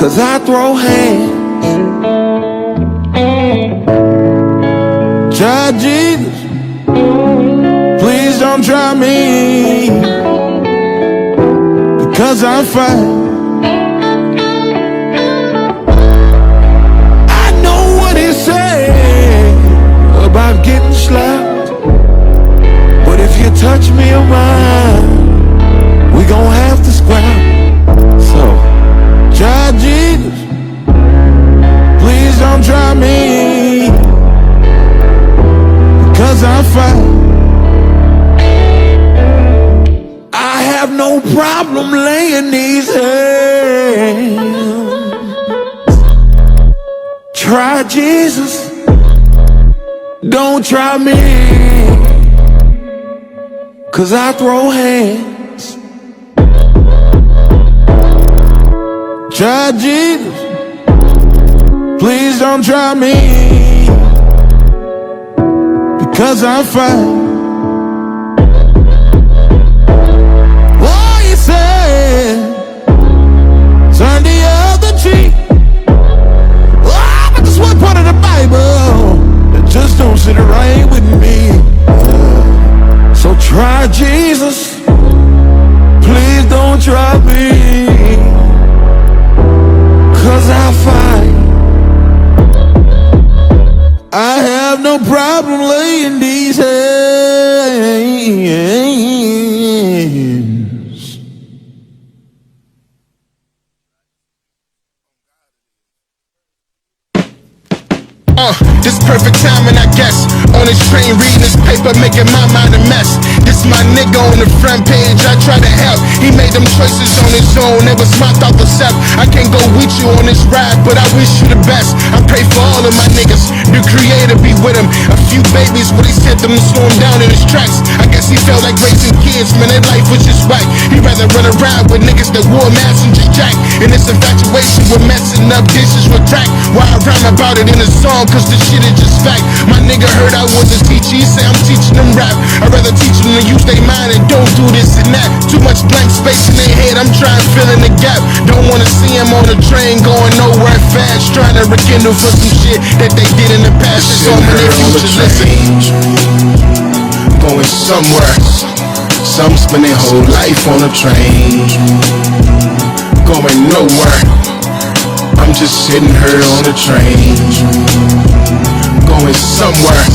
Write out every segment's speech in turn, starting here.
'cause I throw hands. Try Jesus, please don't try me, because I'm fine. I know what he said about getting slapped, but if you touch me or mine, we gon' have to scrap. So, try Jesus, please don't try me, because I'm fine. I have no problem laying these hands. Try Jesus, don't try me, 'cause I throw hands. Try Jesus, please don't try me, because I'm fine. Oh, you said, turn the other cheek. Oh, but this one part of the Bible that just don't sit right with me. So try Jesus, please don't try me, 'cause I'm fine. I have no problem laying these hands. This perfect timing, I guess. On his train, reading his paper, making my mind a mess. This my nigga on the front page, I try to help. He made them choices on his own, it was my thought to self. I can't go with you on this ride, but I wish you the best. I pray for all of my niggas, the creator be with him. A few babies, but he sent them to slow him down in his tracks. I guess he felt like raising kids, man, that life was just whack. He'd rather run around with niggas that wore masks and just jack. And this infatuation with messing up dishes with crack. Why I rhyme about it in a song, 'cause the shit is just fact. My nigga heard I was a teacher, he say I'm teaching them rap. I'd rather teach them to use their mind and don't do this and that. Too much blank space in their head, I'm trying to fill in the gap. Don't wanna see him on the train going nowhere fast, trying to rekindle for some shit that they did in the past. It's all in their futures, listen. Going somewhere, some spend their whole life on a train. Going nowhere, I'm just sitting here on the train. Going somewhere,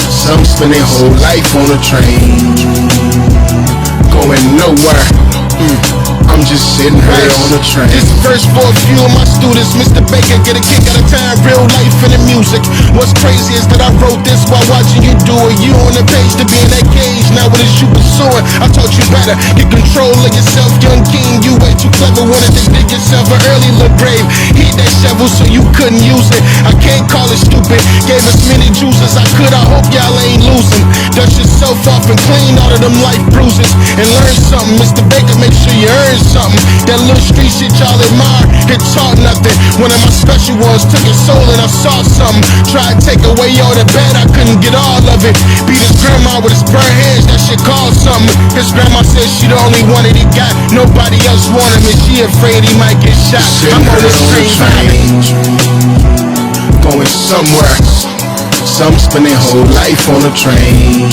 some spend their whole life on a train. Going nowhere, I'm just sitting here on the train. This verse for a few of my students. Mr. Baker, get a kick out of time, real life in the music. What's crazy is that I wrote this while watching you do it. You on the page to be in that cage, now what is you pursuing? I taught you better, get control of yourself, young king. You way too clever, wanted to dig yourself an early little brave. Hit that shovel so you couldn't use it. I can't call it stupid, gave as many juices I could. I hope y'all ain't losing. Dust yourself off and clean all of them life bruises, and learn something. Mr. Baker, make sure you earn something. That little street shit y'all admire, it taught nothing. One of my special ones took his soul and I saw something. Tried to take away all the bad, I couldn't get all of it. Beat his grandma with his burnt hands, that shit called something. His grandma said she the only one that he got. Nobody else want him and she afraid he might get shot. I'm on this train, going somewhere, some spend their whole life on a train.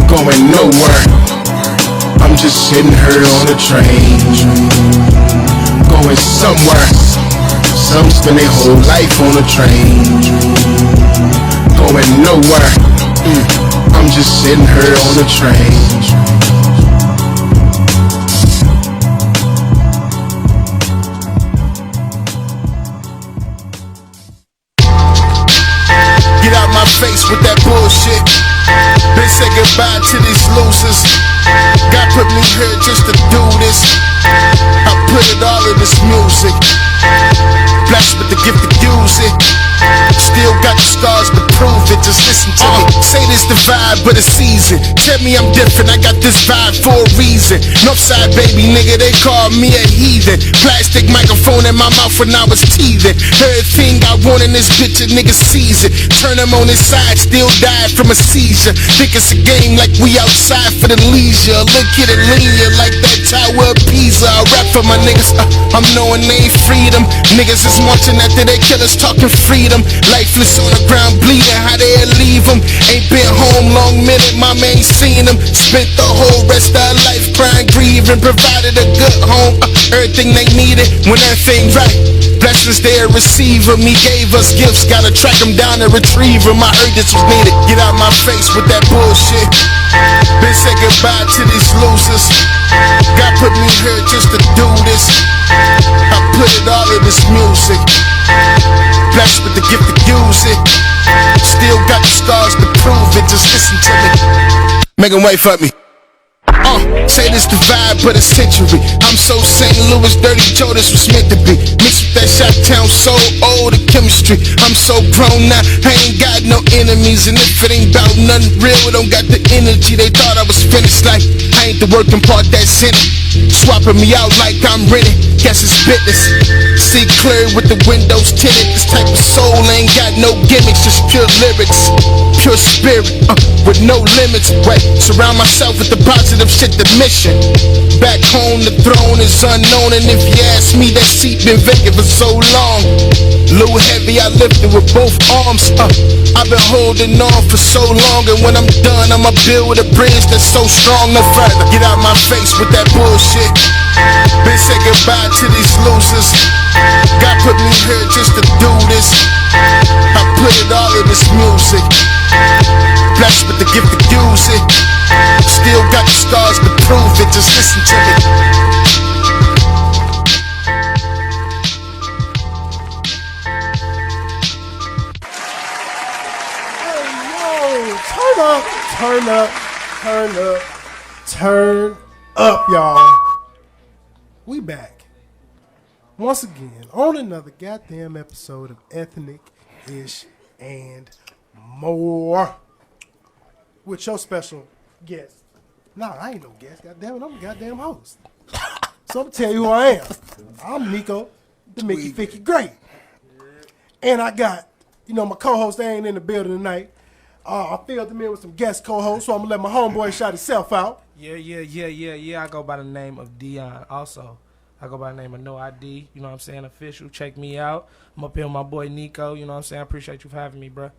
Going nowhere, I'm just sitting here on the train. Going somewhere, some spend their whole life on a train. Going nowhere, I'm just sitting here on the train. get out my face with that bullshit. They say goodbye to these losers. God put me here just to do this. I put it all in this music. Blessed with the gift to use it. Still got the scars to prove it. Just listen to me. Say this the vibe, but a season. Tell me I'm different. I got this vibe for a reason. Northside baby, nigga, they call me a heathen. Plastic microphone in my mouth when I was teething. Everything I want in this bitch, a nigga sees it. Turn him on his side, still died from a seizure. Think it's a game like we outside for the leisure. Look at it linear like that Tower of Pisa. I rap for my niggas. I'm knowing they ain't freedom. Niggas is marching after they killers talking freedom. Lifeless on the ground bleeding, how they leave them. Ain't been home long minute, mama ain't seen them. Spent the whole rest of her life crying, grieving. Provided a good home, everything they needed. When everything right, blessings they receive them. He gave us gifts, gotta track them down and retrieve them. I heard this was needed. Get out my face with that bullshit. Been say goodbye to these losers. God put me here just to do this. I put it all in this music. Blessed with the gift to use it. Still got the scars to prove it. Just listen to me. Make 'em wait for me. Say this the vibe, but a century. I'm so St. Louis, Dirty Joe, this was meant to be. Mixed with that shot town, so old, the chemistry. I'm so grown now, I ain't got no enemies. And if it ain't about nothing real, don't got the energy. They thought I was finished, like I ain't the working part that's in it. Swapping me out like I'm renting, guess it's business. See clear with the windows tinted. This type of soul ain't got no gimmicks, just pure lyrics. Pure spirit, with no limits. Wait, surround myself with the positive shit, the mission. Back home, the throne is unknown. And if you ask me, that seat been vacant for so long. Little heavy, I lifted with both arms. I've been holding on for so long. And when I'm done, I'ma build a bridge that's so strong no further. Get out my face with that bullshit. Been say goodbye to these losers. God put me here just to do this. I put it all in this music. Blessed with the gift to use it. Still got the scars to prove it. Just listen to me. Turn up, y'all. We back once again on another goddamn episode of Ethnic-ish and More with your special guest. Nah, I ain't no guest. Goddamn it, I'm a goddamn host. So I'm gonna tell you who I am. I'm Nico, the Mickey Ficky Great, and I got my co-host. They ain't in the building tonight. I filled them in with some guest co-hosts, so I'm gonna let my homeboy shout himself out. Yeah. I go by the name of Dion. Also, I go by the name of No ID. You know what I'm saying? Official. Check me out. I'm up here with my boy Nico. You know what I'm saying? I appreciate you for having me, bro.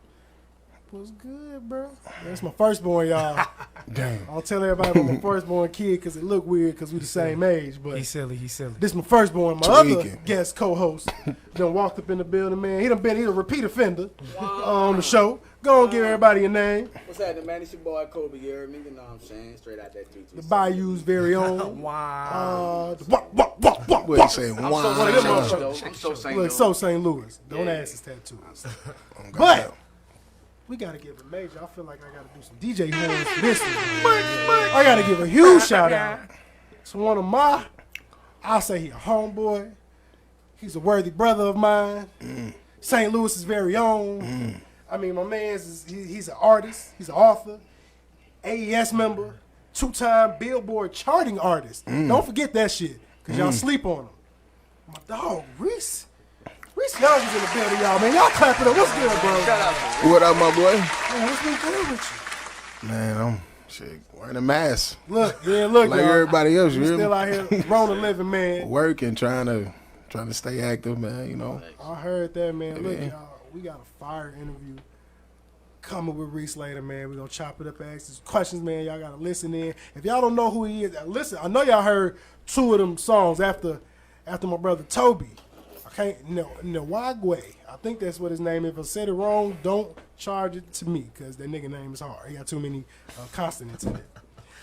What's good, bro? That's my firstborn, y'all. Damn. I'll tell everybody about my firstborn kid because it look weird because we the same age. But he's silly. This my firstborn. My other guest co-host done walked up in the building, man. He's a repeat offender on the show. Go and give everybody a name. What's happening, man? It's your boy Kobe. You heard me? You know what I'm saying? Straight out that 327. The Bayou's very own. Wow. What you saying? I'm so St. Louis. So St. Louis. Don't ask his tattoos. But we got to give a major. I feel like I got to do some DJ horns for this one. I got to give a huge shout out to one of my, I'll say he a homeboy. He's a worthy brother of mine. St. Louis' very own. I mean, my man's he's an artist. He's an author, AES member, 2-time Billboard charting artist. Don't forget that shit, because y'all sleep on him. My dog, Reace Yung is in the building, y'all, man. Y'all clap it up. What's good, bro? What up, my boy? Man, what's been good with Man, I'm wearing a mask. Look, like y'all. everybody else. You Still out here, Rona living, man. Working, trying to stay active, man. You know. I heard that, man. Yeah, Look, man. y'all, we got a fire interview coming with Reace later, man. We're going to chop it up, ask some questions, man. Y'all got to listen in. If y'all don't know who he is, listen. I know y'all heard 2 of them songs after my brother Toby. Nawagwe. I think that's what his name is. If I said it wrong, don't charge it to me, because that nigga name is hard. He got too many consonants in it.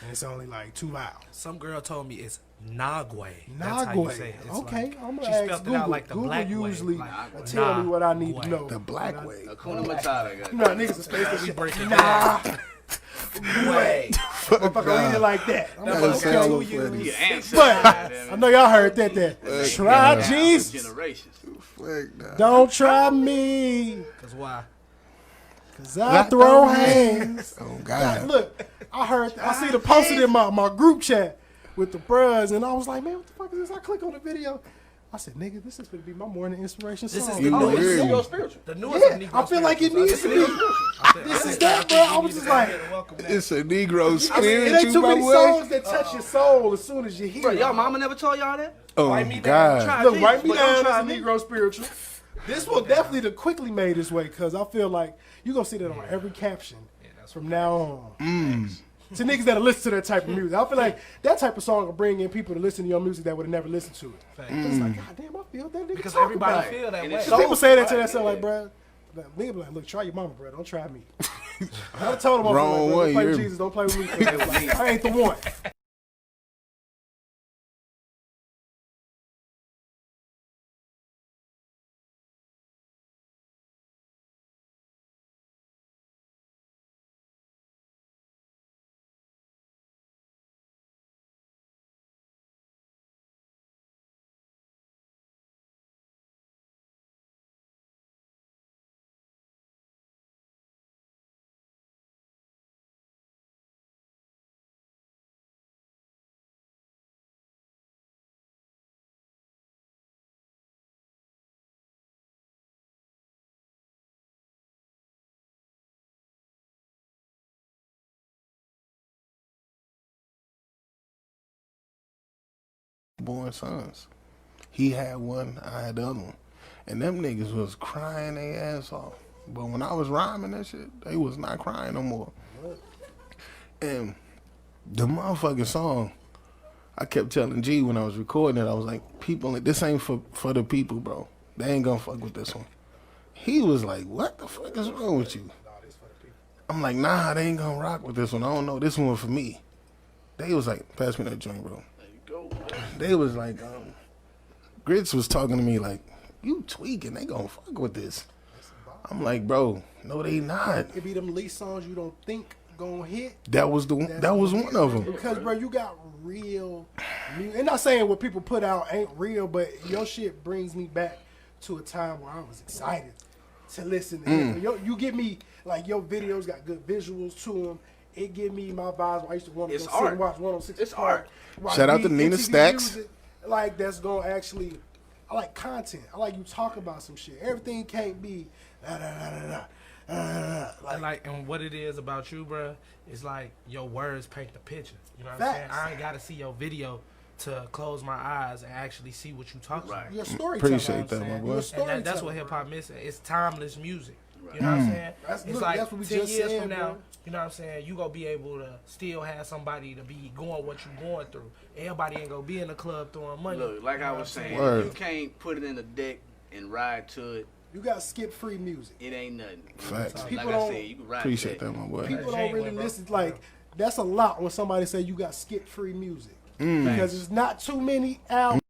And it's only like 2 vowels. Some girl told me it's Nagwe. That's how you say it. It's okay, like, I'm going to ask spelled Google. it out like the Google black usually way. Like, tell me what I need to know. The black way. Hakuna Matata. You know, niggas are supposed to break it nah. way. Motherfucker read it like that. I'm like, That's hella okay. funny. But I know y'all heard that. Try Jesus. Generations. Fuck nah. Don't try me. Cause why? Cause I throw hands. Oh God. Look, I see the posted in my group chat with the bros, and I was like, man, what the fuck is this? I click on the video. I said, nigga, this is going to be my morning inspiration song. This is You the weird. newest. Negro spiritual. The newest of Yeah, Negro I feel like it spirituals. needs to be. This is that, bro. I was just like, It's a Negro I mean, spirit, it ain't you too my many boy. songs that touch your soul as soon as you hear Bro, it. y'all mama never told y'all that? Oh Write me down. God. Try Look, Jesus, write me but don't down try as a me. Negro spiritual. This will definitely the quickly made this way because I feel like you're going to see that on every caption from now on. To niggas that'll listen to that type of music. I feel like that type of song will bring in people to listen to your music that would have never listened to it. It's like, God damn, I feel that nigga Because talk everybody about it. feel that And way. it's So people say that to that sound like, bro. Like, nigga be like, look, try your mama, bro. Don't try me. I told him, Wrong like, bro, one, don't play with you're- Jesus. Don't play with me. 'Cause, like, I ain't the one. Born sons. He had one, I had the other one. And them niggas was crying their ass off. But when I was rhyming that shit, they was not crying no more. And the motherfucking song, I kept telling G when I was recording it, I was like, people, this ain't for the people, bro. They ain't gonna fuck with this one. He was like, what the fuck is wrong with you? I'm like, nah, they ain't gonna rock with this one. I don't know, this one for me. They was like, pass me that joint, bro. They was like, Grits was talking to me like, you tweaking, they gonna fuck with this. I'm like, bro, no they not. It be them least songs you don't think gonna hit. That was one of them. Because, bro, you got real music. And not saying what people put out ain't real, but your shit brings me back to a time where I was excited to listen to it. You get me, like, your videos got good visuals to them. It give me my vibes when I used to want to It's go sit art. and watch 106 It's Park. art. Watch Shout out to MTV Nina Stacks. music, like, that's going to actually, I like content. I like you talk about some shit. Everything can't be And what it is about you, bro, is like your words paint the picture. You know what I'm saying? Facts. I ain't got to see your video to close my eyes and actually see what you talking about. You're a storyteller. Appreciate that, my saying? boy. You're a And storyteller. that's what hip hop missing. It's timeless music. You know what I'm saying? That's- It's look, like that's what we 10 just years said, from now, bro. you know what I'm saying? You gonna be able to still have somebody to be going what you going through. Everybody ain't gonna be in the club throwing money. Look, like You I know was what I'm saying, Word. you can't put it in the deck and ride to it. You got skip-free music. It ain't nothing. Facts. Like People I don't said, you can ride Appreciate to that, my boy. People That don't really genuine, bro. listen. Like, that's a lot when somebody say you got skip-free music. Because there's not too many albums.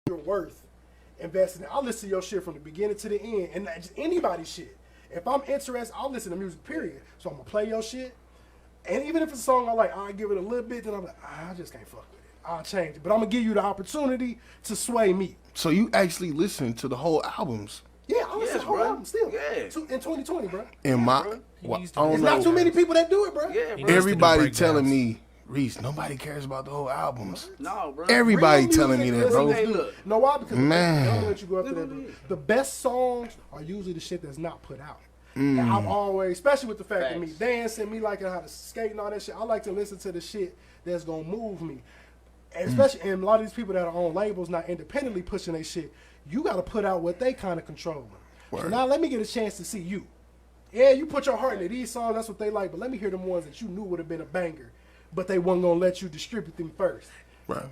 Your worth investing. I'll listen to your shit from the beginning to the end, and not just anybody's shit. If I'm interested, I'll listen to music. Period. So I'm gonna play your shit, and even if it's a song I like, I'll give it a little bit. Then I'm like, I just can't fuck with it. I'll change it, but I'm gonna give you the opportunity to sway me. So you actually listen to the whole albums. Yeah, I listen to the whole bro. album still. Yeah. In 2020, bro. In my, He well, needs to I don't There's know. not too many people that do it, bro. Yeah, He bro. needs to do Everybody breakdowns. telling me, Reese, nobody cares about the whole albums. No, bro. Everybody Real telling me music that, bro. listeners Hey, do. look. Know why? Because Man. I'm gonna let you go after that. Bro. The best songs are usually the shit that's not put out. And I've always, especially with the fact that me Facts. dancing, me liking how to skate and all that shit, I like to listen to the shit that's gonna move me. And especially, and a lot of these people that are on labels, not independently pushing their shit, you got to put out what they kind of controlling. So Word. now let me get a chance to see you. Yeah, you put your heart into these songs, that's what they like, but let me hear them ones that you knew would have been a banger, but they wasn't gonna let you distribute them first. Right.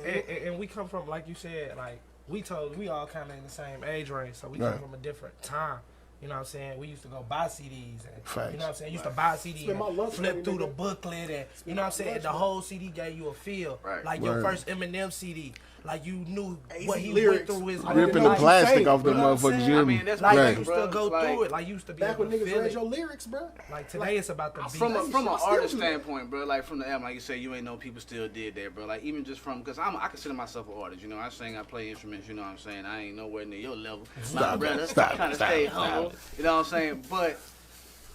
Yeah. And we come from, like you said, like we all kind of in the same age range, so we Right. come from a different time. You know what I'm saying? We used to go buy CDs, and Facts. you know what I'm saying. Used to buy a CD Spend my and lunch flip money, through the nigga. booklet, and you know what I'm saying. lunch The money. whole CD gave you a feel, Right. like your Word. first Eminem CD, like you knew what he lyrics. went through his I whole didn't Ripping know the what you life. plastic saying, off the you know what I'm motherfuckers, saying? you hear I me? mean, that's Like what I Right. used bro. to go Like, through it, like used to be Back able when to niggas feel read it. your lyrics, bro. Like today, it's about the beat. from an still artist do that. standpoint, bro, like from the album, like you said, you ain't know people still did that, bro. Like even just from, because I consider myself an artist, you know. I sing, I play instruments, you know what I'm saying. I ain't nowhere near your level, my brother. Stop it, Trying to stop stay it, stop humble, it. you know what I'm saying. But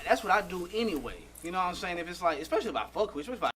that's what I do anyway, you know what I'm saying. If it's like, especially if I fuck with, especially if I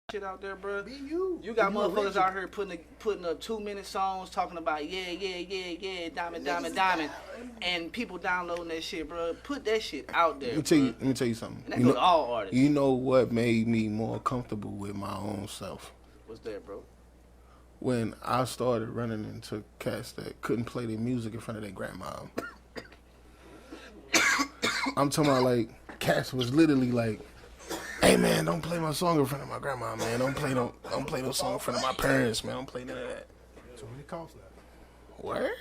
shit out there, bro. Be you. You got You motherfuckers original. out here putting up 2-minute songs talking about yeah, diamond, and people downloading that shit, bro. Put that shit out there. Let me tell you something. And that You go know, to all artists. you know what made me more comfortable with my own self? What's that, bro? When I started running into cats that couldn't play their music in front of their grandma. I'm talking about like cats was literally like, "Hey man, don't play my song in front of my grandma, man. Don't play no song in front of my parents, man. Don't play none of that." So many costs now. What?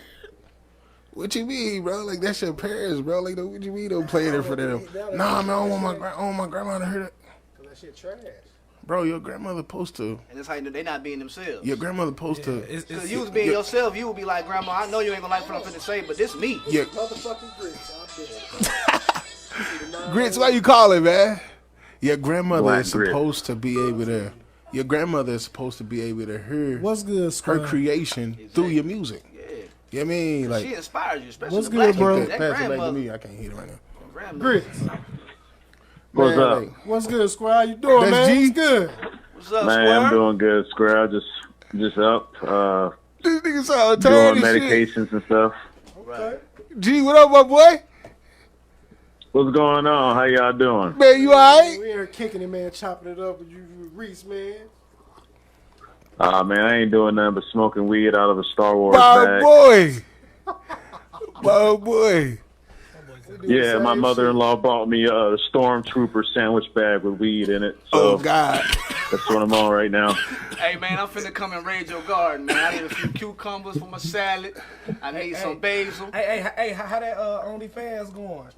What you mean, bro? Like that's your parents, bro. Like what you mean don't play it in front of them? Nah, man, I don't want my grandma to hear that. Cause that shit trash. Bro, your grandmother supposed to. And that's how you know they not being themselves. Your grandmother supposed to. Cause you was being yourself, you would be like, Grandma, I know you ain't gonna like what I'm finna say, but this me. Yeah. Motherfucking grits. I'm dead. Grits, why you call it, man? Your grandmother Black is grits. supposed to be able to. Your grandmother is supposed to be able to hear What's good, her Scrub? creation through your music. Yeah. You know what I mean? Like, She inspires you, especially What's the black good, bro? people. pass That it back to grandmother. me. I can't hear it right now. Grandmother. Grits. What's Man, up? like, What's good, Square? How you doing, That's man? G. What's good? What's up, Man, I'm Square? doing good, Square. Just up, this nigga sound doing tired and shit. medications and stuff. Okay. G, what up, my boy? What's going on? How y'all doing? Man, you alright? We here kicking it, man, chopping it up with you, Reese, man. Man, I ain't doing nothing but smoking weed out of a Star Wars My bag. boy. My boy. We do the Yeah, same my shit. mother-in-law bought me a Stormtrooper sandwich bag with weed in it. Oh, So God. that's what I'm on right now. Hey, man, I'm finna come and raid your garden, man. I need a few cucumbers for my salad. I need some basil. Hey, how that OnlyFans going?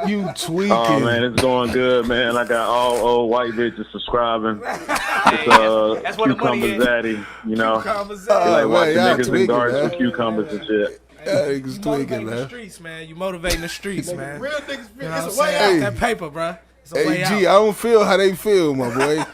You tweaking. Oh man, it's going good, man. I got all old white bitches subscribing. Hey, It's that's where the money cucumber is. zaddy, you know. Conversation. You like man, watching y'all niggas in tweaking, gardens man. with cucumbers and shit. That nigga's You tweaking, motivating the man. streets, man. You motivating the streets, man. Real niggas, You know what I'm it's a way saying? out. Hey. That paper, bro. It's a Hey, way G, I out. don't feel how they feel, my boy.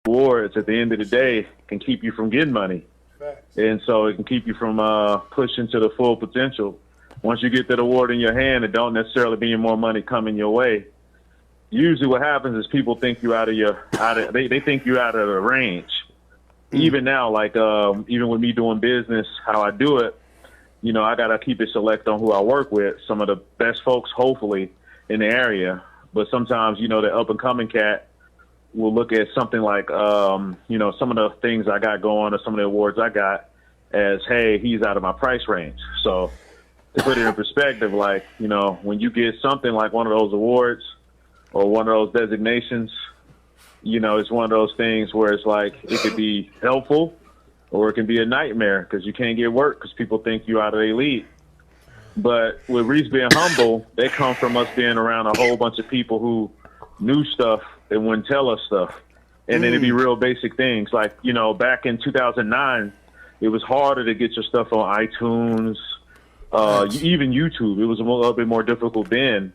Awards at the end of the day can keep you from getting money. Facts. And so it can keep you from pushing to the full potential. Once you get that award in your hand, it don't necessarily mean more money coming your way. Usually what happens is people think you they think you out of the range. Even now, like even with me doing business, how I do it, you know, I got to keep it select on who I work with. Some of the best folks, hopefully, in the area. But sometimes, you know, the up-and-coming cat will look at something like, you know, some of the things I got going or some of the awards I got as, hey, he's out of my price range. So to put it in perspective, like, you know, when you get something like one of those awards or one of those designations, you know, it's one of those things where it's like it could be helpful or it can be a nightmare because you can't get work because people think you're out of their league. But with Reace being humble, they come from us being around a whole bunch of people who knew stuff and wouldn't tell us stuff. And then it'd be real basic things. Like, you know, back in 2009, it was harder to get your stuff on iTunes, even YouTube. It was a little bit more difficult then.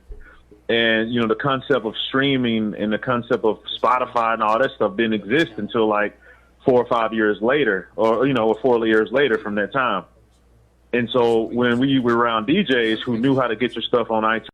And, you know, the concept of streaming and the concept of Spotify and all that stuff didn't exist until like 4 or 5 years later, or, you know, 4 years later from that time. And so when we were around DJs who knew how to get your stuff on iTunes,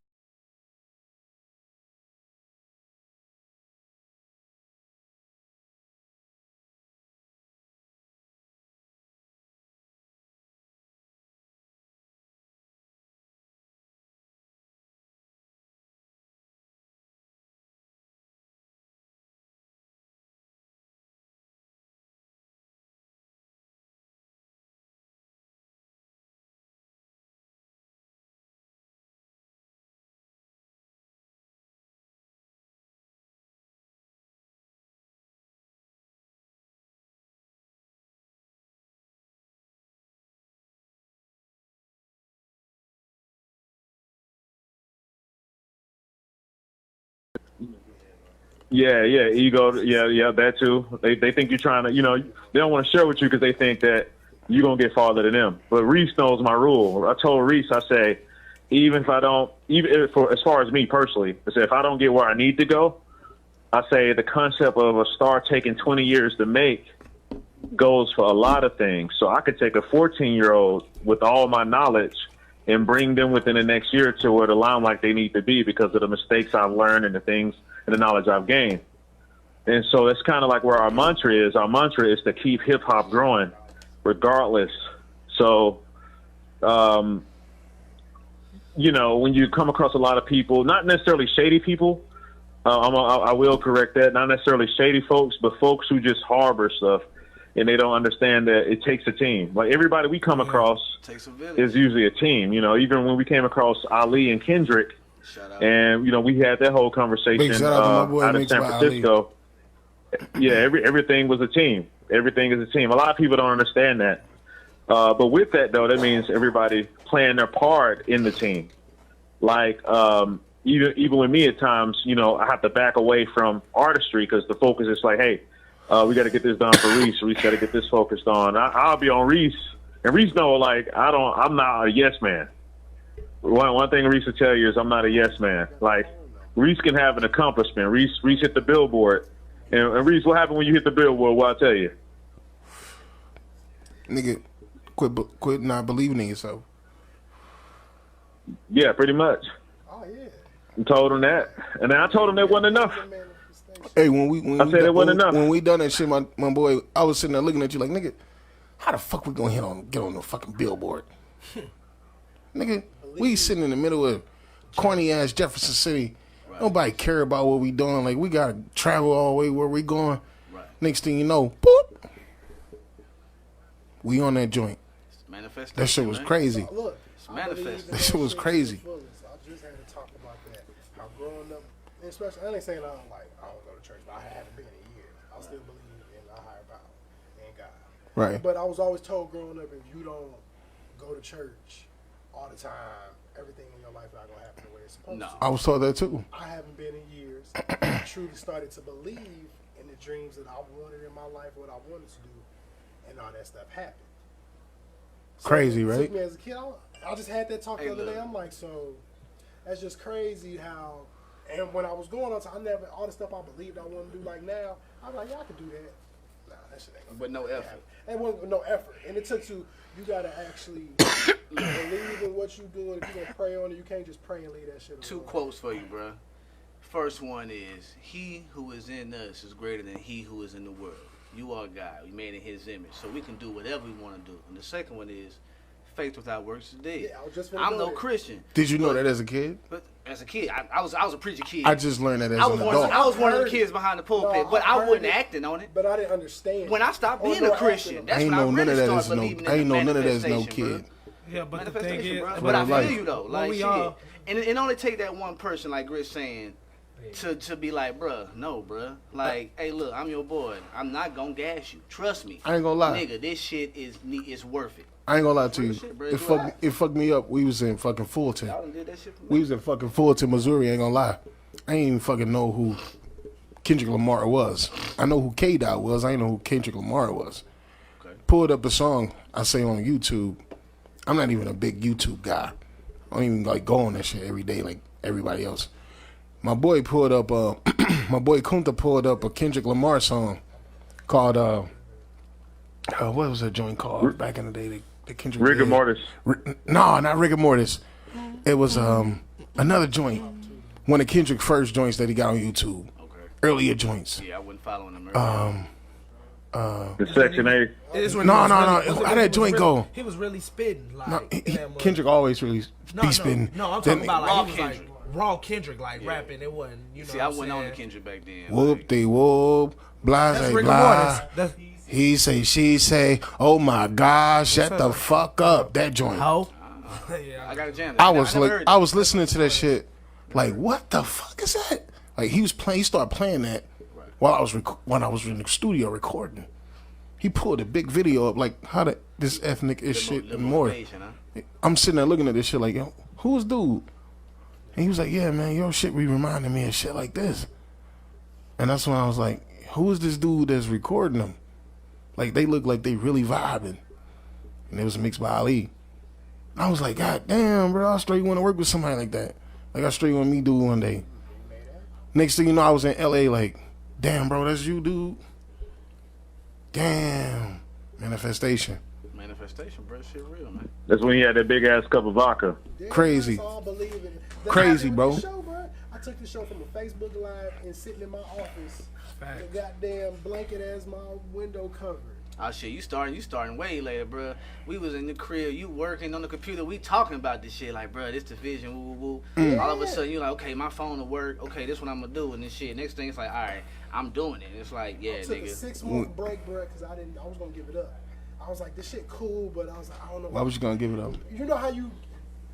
ego, that too. They think you're trying to, you know, they don't want to share with you because they think that you're going to get farther than them. But Reace knows my rule. I told Reace, I say, even if I don't, as far as me personally, I say if I don't get where I need to go, I say the concept of a star taking 20 years to make goes for a lot of things. So I could take a 14-year-old with all my knowledge and bring them within the next year to where the limelight they need to be because of the mistakes I've learned and the things and the knowledge I've gained. And so that's kind of like where our mantra is. Our mantra is to keep hip-hop growing regardless. So, you know, when you come across a lot of people, not necessarily shady people, I will correct that, not necessarily shady folks, but folks who just harbor stuff and they don't understand that it takes a team. Like everybody we come across is usually a team. You know, even when we came across Ali and Kendrick, and you know we had that whole conversation out of San Francisco. Yeah, everything was a team. Everything is a team. A lot of people don't understand that. But with that though, that means everybody playing their part in the team. Like even with me at times, you know, I have to back away from artistry because the focus is like, hey, we got to get this done for Reace. Reace got to get this focused on. I'll be on Reace, and Reace know like I'm not a yes man. One thing Reace will tell you is I'm not a yes man. Like Reace can have an accomplishment. Reace hit the billboard, and Reace, what happened when you hit the billboard? What I tell you, nigga, quit not believing in yourself. Yeah, pretty much. Oh yeah. I told him that, and then I told him that wasn't enough. Hey, when we done that shit, my boy, I was sitting there looking at you like, nigga, how the fuck we gonna get on the fucking billboard? Nigga, we sitting in the middle of corny ass Jefferson City. Right. Nobody care about what we doing. Like we gotta travel all the way where we going. Right. Next thing you know, boop, we on that joint. That shit was crazy. Look, manifest. That shit was crazy. I just had to talk about that. How growing up, especially, I ain't saying I don't go to church, but I haven't been in years. I still believe in a higher power and God. Right. But I was always told growing up, if you don't go to church all the time, everything in your life not gonna happen the way it's supposed to. I was told that too. I haven't been in years. I truly started to believe in the dreams that I wanted in my life, what I wanted to do, and all that stuff happened. So Crazy, right? Me as a kid, I just had that talk the other day. I'm like, so that's just crazy how. And when I was going on, I never all the stuff I believed I wanted to do. Like now, I'm like, yeah, I could do that. Nah, that shit ain't. But no effort. It wasn't no effort, and it took you gotta actually believe in what you doing. If you gonna pray on it, you can't just pray and leave that shit alone. 2 quotes for you, bro. First one is, he who is in us is greater than he who is in the world. You are God. We made in his image. So we can do whatever we want to do. And the second one is, faith without works is dead. Yeah, I was just finna I'm go no there. Christian. Did you know that as a kid? But as a kid, I was a preacher kid. I just learned that as I was an one, adult. I was one of the heard kids it. behind the pulpit, No, but I I heard wasn't it. acting on it. But I didn't understand. When I stopped being no a Christian, acting. that's I ain't when I know none really of that started is no. believing I in ain't the know none of that is no manifestation, bro. kid. Yeah, but the thing Manifestation, is, bro. But But I like- feel you though. Like we shit. all- And it only take that one person, like Grit saying, to be like, bruh, no, bruh. Like, hey, look, I'm your boy. I'm not gonna gas you. Trust me. I ain't gonna lie. Nigga, this shit is worth it. I ain't gonna lie to you. Shit, bro, It do fucked me up. We was in fucking Fulton. Y'all done did that shit for me. We was in fucking Fulton, Missouri. Ain't gonna lie. I ain't even fucking know who Kendrick Lamar was. I know who K-Dot was. I ain't know who Kendrick Lamar was. Okay. Pulled up the song I say on YouTube. I'm not even a big YouTube guy. I don't even like go on that shit every day like everybody else. My boy pulled up. My boy Kunta pulled up a Kendrick Lamar song called what was that joint called back in the day? The Kendrick Rigor did? mortis. No, not rigor mortis. It was another joint. One of Kendrick's first joints that he got on YouTube. Okay. Earlier joints. Yeah, I wasn't following them earlier. The Section 8. it's when No, he was no, really- no. it was- How he that was joint really- go? He was really spitting like No, in that movie. Kendrick always really No, be spitting. No, I'm talking about raw like he was Kendrick. like raw Kendrick, like rapping. It wasn't, you know. See, what I I'm wasn't on the saying? Kendrick back then. Whoop Like, de whoop, blah That's say rigor blah. mortis. That's He say, she say, oh my gosh, shut the fuck up. That joint. hoe. I Yeah, got a jam. I was never like, heard I that. was listening to that shit, like, what the fuck is that? Like he started playing that while I was when I was in the studio recording. He pulled a big video up, like how this ethnic is shit Little and more. motivation, huh? I'm sitting there looking at this shit like, yo, who's dude? And he was like, yeah, man, your shit be reminding me of shit like this. And that's when I was like, who is this dude that's recording them? Like they look like they really vibing. And it was mixed by Ali. I was like, God damn, bro, I straight want to work with somebody like that. Like I straight want me do one day. Next thing you know, I was in LA like, damn, bro, that's you, dude. Damn. Manifestation. Manifestation, bro. Shit real, man. That's when he had that big ass cup of vodka. Crazy. That's all I believe in. That's Crazy, how I bro. did the show, bro. I took the show from a Facebook Live and sitting in my office with a goddamn blanket as my window covered. Oh shit, you starting way later, bro. We was in the crib, you working on the computer, we talking about this shit, like, bro, this the vision, woo woo woo. All of a sudden, you like, okay, my phone will work, okay, this what I'm gonna do, and this shit. Next thing, it's like, all right, I'm doing it. It's like, yeah, I took a nigga. 6-month break, bro, because I was gonna give it up. I was like, this shit cool, but I was like, I don't know. Why was you gonna give it up? You know how you,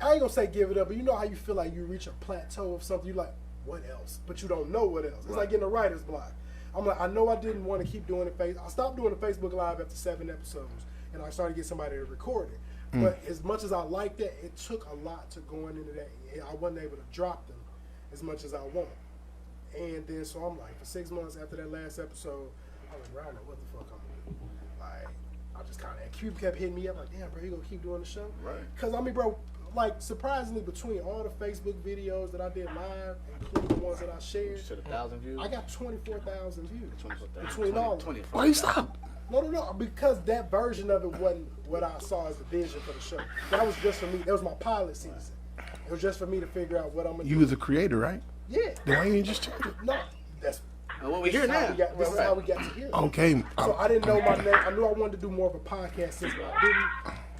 I ain't gonna say give it up, but you know how you feel like you reach a plateau of something. You like, what else? But you don't know what else. It's like getting a writer's block. I'm like, I know I didn't want to keep doing it. I stopped doing the Facebook Live after 7 episodes, and I started to get somebody to record it. But as much as I liked that, it took a lot to going into that. I wasn't able to drop them as much as I want. And then, so I'm like, for 6 months after that last episode, I was like, I don't know what the fuck I'm gonna do. Like, I just kind of, Cube kept hitting me up, like, damn, bro, you gonna keep doing the show? Right. Because, I mean, bro, like, surprisingly, between all the Facebook videos that I did live, including the ones that I shared, You said 1,000 views? I got 24,000 views. 24,000. Between all of them. 24,000. Why you stop? No, because that version of it wasn't what I saw as the vision for the show. That was just for me. That was my pilot season. It was just for me to figure out what I'm gonna You do. was a creator, right? Yeah. Then why you just change it? No, that's And what we hear this is how now. we got- this is how we got to here. Okay. So I didn't know my name. I knew I wanted to do more of a podcast system.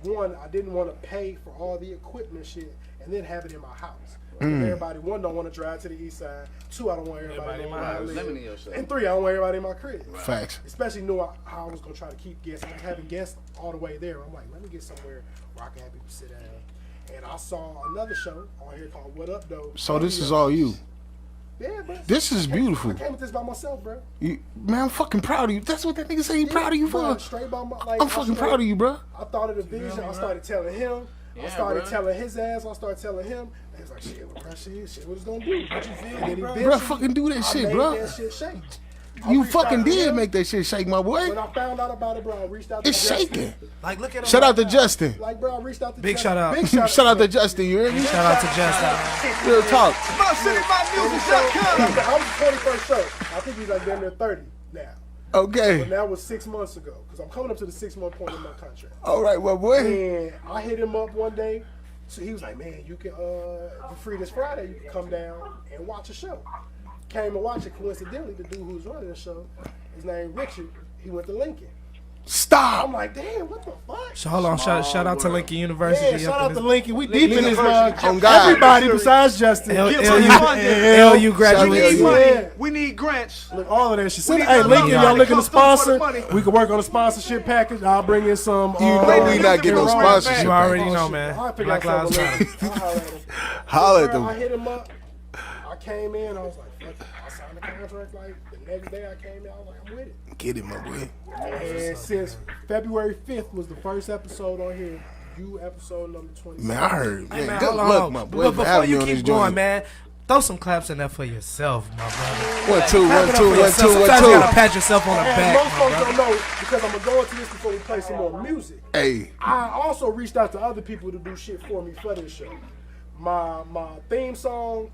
I didn't want to pay for all the equipment shit and then have it in my house. Everybody, one, don't want to drive to the east side. Two, I don't want everybody in my house. Limiting yourself. And three, I don't want everybody in my crib. Facts. Especially knew how I was gonna try to keep guests. I was having guests all the way there. I'm like, let me get somewhere where I can have people sit down. And I saw another show on here called What Up Though. So this is all you. Yeah, bro. This is beautiful. I came with this by myself, bro. Man, I'm fucking proud of you. That's what that nigga say he proud of you Bro, for. straight by my, like, I'm I fucking straight- proud of you, bro. I thought of the vision. I started telling him. I Yeah, started bro. telling his ass. I started telling him. And he was like, shit, bro, shit, what it's gonna do? What you feel? And then Bro, eventually, fucking do that I shit, made bro. that shit shake. I You reached fucking out to did him. make that shit shake, my boy. When I found out about it, bro, I reached out to It's Justin. shaking. Like, look at him. Shout out to right Justin. Like, bro, I reached out to Big Justin. shout out. Big Shout out to Justin, you hear me? now. Shout out to Justin. Real talk. I was the 21st show. I think he's like damn near 30 now. Okay. And that was 6 months ago, because I'm coming up to the 6-month point in my contract. All right, well, boy. And I hit him up one day. So he was like, man, you can, if you're free this Friday, you can come down and watch a show. Came and watch it. Coincidentally, the dude who was running the show, his name Richard, he went to Lincoln. Stop. I'm like, damn, what the fuck? So hold on, shout out to Lincoln University. Yeah, shout out to Lincoln. We deep in this mug. On God. Everybody besides Justin. LU graduates. Yeah. We need grants. Look, all of that shit. need Hey, some Lincoln, money. y'all looking to Come through for the sponsor? money. We can work on a sponsorship package. I'll bring in some. You know we not getting no sponsorship. You already package. know, man. I'll figure Black out Lives something Matter. later. Holla at I them. hit him up. I came in. I was like, fuck it. I signed the contract. Like the next day I came in, I was like, I'm with it. Get it, my boy. And since February 5th was the first episode on here, you episode number 20. Man, I heard. Hey, Man, man, good hold on, luck, hold my on. boy, But for before having me you on this keep going, joint. man, throw some claps in there for yourself, my brother. 1, 2, 1, 2, 1, 2, 1, Sometimes you gotta 2. pat yourself on the And back, most my folks brother. don't know, because I'm going to go into this before we play some more music. Hey, I also reached out to other people to do shit for me for this show. My theme song,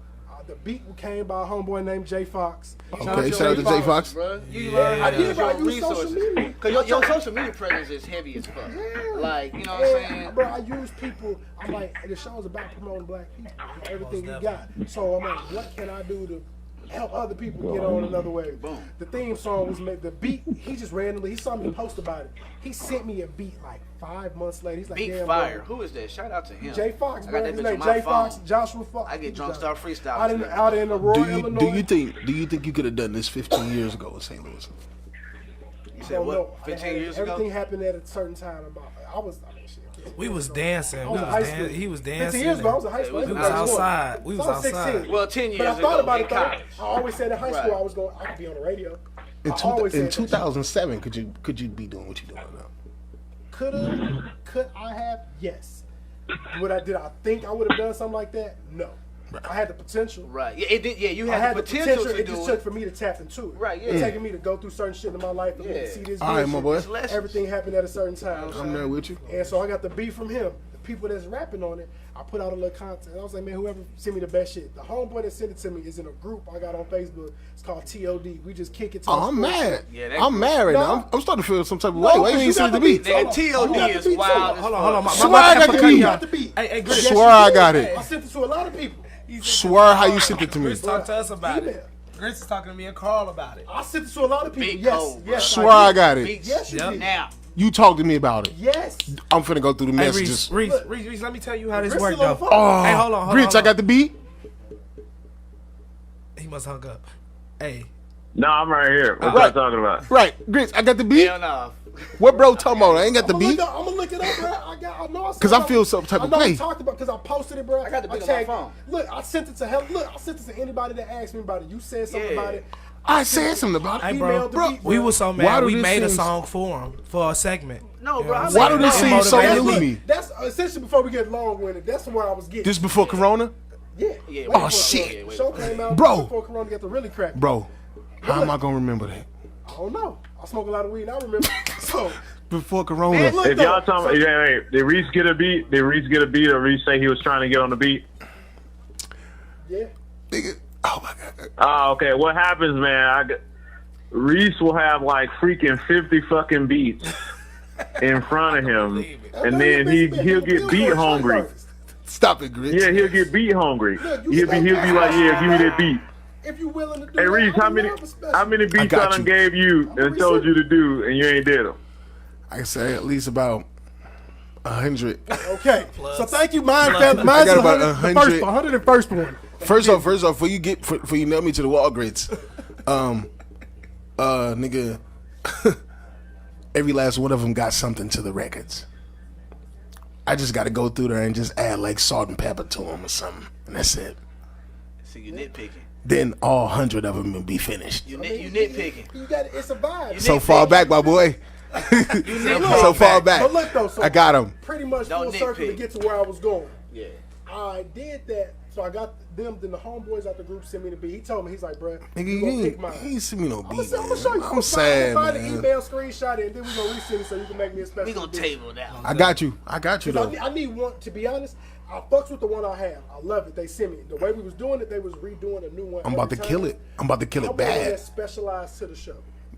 the beat came by a homeboy named Jay Fox. okay, shout out to Jay Fox. Bro, you learn how to Yeah, use bro, I your use social resources. media. Because your social media presence is heavy as fuck. Yeah. Like, you know what I'm And, saying? bro, I use people. I'm like, the show's about promoting black people, everything we got. So I'm like, what can I do to help other people get on another wave? Boom. The theme song was made. The beat, he just randomly, he saw me post about it. He sent me a beat like 5 months later. He's like, Beat damn, Fire. bro. Who is that? Shout out to him. Jay Fox, I bro. got that His bitch name on my Jay Fox, phone. Joshua Fox. I get drunk star freestyle. Out in Aurora, Illinois. Do you think you could have done this 15 years ago in St. Louis? You I said don't what? know. 15 years ago? Everything happened at a certain time. I mean, shit. We was dancing. I was in high school. He was 15 dancing. years ago, I was in high school. we We was was 31. outside. We So was I was outside. 16. Well, 10 years But I ago thought about in it though. college. I always said in high school Right. I could be on the radio. In, I always said in that. 2007, could you be doing what you're doing now? Could I have? Yes. Did I think I would have done something like that? No. I had the potential. Right. Yeah, it did. Yeah, you I had the potential to It do just it. took for me to tap into it. Right, yeah. It's taking me to go through certain shit in my life and Yeah. see this. All right, good my shit. boy. It's lessons. Everything happened at a certain time. I'm there with you. And so I got the beat from him. The people that's rapping on it, I put out a little content. I was like, man, whoever sent me the best shit. The homeboy that sent it to me is in a group I got on Facebook. It's called TOD. We just kick it to Oh, I'm mad. Yeah, that- I'm mad right No. now. I'm starting to feel some type of No, way. Why you because ain't you send got it to me? the beat. That You TOD got the is beat, wild. too. as Hold on, fuck. hold on. Swear I got the beat. You got the beat. Hey, Grit. Swear I got it. I sent it to a lot of people. Swear how you sent it to me. Grit talked to us about Email. it. Grit's is talking to me and Carl about it. I sent it to a lot of people. Big Yes, cold, yes. Swear I did. got it. Beats. Yes, you Yep. did. Now. You talked to me about it. Yes. I'm finna go through the Hey, messages. Reese, let me tell you how this Chris worked, still on though. the phone. Oh, Hey, hold on. Grits, I got the beat. He must hung up. Hey, No, I'm right here. What Right. y'all talking about? Right, Grits, I got the beat. Hell no. What bro talking about? I ain't got the I'm beat. gonna look it up, bro. I know. 'Cause I feel some type I of know way. we talked about because I posted it, bro. I got the beat on tagged- my phone. Look, I sent it to hell. Look, I sent it to anybody that asked me about it. You said something Yeah. about it. I said something about hey, it. bro. Emailed the beat, We bro. were so Why mad. do We this made a seem- song for him for a segment. No, You bro. know what I'm Why saying? do this It seem so motivated new me. to me? That's essentially before we get long-winded. That's where I was getting. This before Corona? Yeah. Yeah, Way Oh, before- shit. The show came out Bro. before Corona got to really crack. Bro, how am I gonna remember that? I don't know. I smoke a lot of weed. I remember. So Before Corona. Man, look, If y'all though, talking, did Reese get a beat? Did Reese get a beat, or Reese say he was trying to get on the beat? yeah. Nigga, oh my god. Oh, okay. What happens, man? Reese will have like freaking 50 fucking beats in front of him, and then he'll get beat hungry. Stop it, Grits. Yeah, he'll get beat hungry. Look, you He'll be like, yeah, give me that beat. If you willing to do Hey that, Reese, how I'm many never special. how many beats I got done you. gave you and told you to do, and you ain't did them? I can say at least about 100. Okay. So thank you, Mind I Mine's got about 100. 101st one. First off, before you nail me to the wall, Grits, nigga, every last one of them got something to the records. I just got to go through there and just add like salt and pepper to them or something, and that's it. See, you nitpicking. Then all 100 of them will be finished. You nitpicking. You got it's a vibe. So far back, my boy. So far back. But look though, so I got him. pretty much Don't full circle to nitpick. get to where I was going. Yeah. I did that, so I got them. Then the homeboys out the group sent me the beat. He told me, he's like, bruh, Nigga, you you gonna pick ain't, mine. you ain't send me no I'm beat, gonna man. show you. I'm sad, Find the man. email screenshot it, and then we gonna resend it so you can make me a special. We gonna edition. table that. I got you. I got you, though. I need one. To be honest, I fucks with the one I have. I love it. They sent me the way we was doing it. They was redoing a new one. I'm about to every kill time. it. I'm about to kill I it want one bad. that's specialized to the show.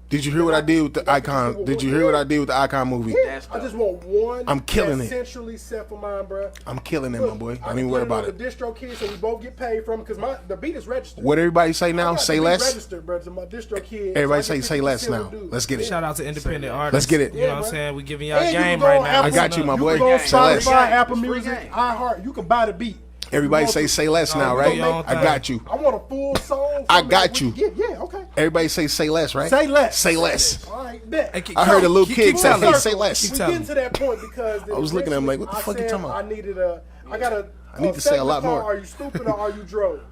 Did you hear what I did with the Icon? Did you hear what I did with the Icon movie? Yeah, I just want one. I'm killing that's it. Centrally set for mine, bro. I'm killing it, my boy. Don't even worry about it. The distro kid, so we both get paid from because the beat is registered. What everybody say now? Say less. Registered, bro. To my distro kid. Everybody say less now. Let's get it. Shout out to independent artists. Let's get it. You know what I'm saying? We giving y'all And you game can go right on now. I got you, my boy. You can go on Say less. Spotify, Apple It's free Music, game. iHeart. You can buy the beat. Everybody say less now, right? I got you. I want a full song. I got you. Yeah, okay. Everybody say less, right? Say less. Say less. All right, bet. I heard a little kid say, telling. hey, say less. We getting to that point because I was looking at him like, what the fuck you talking about? I need to say a lot more. Are you stupid or are you drove?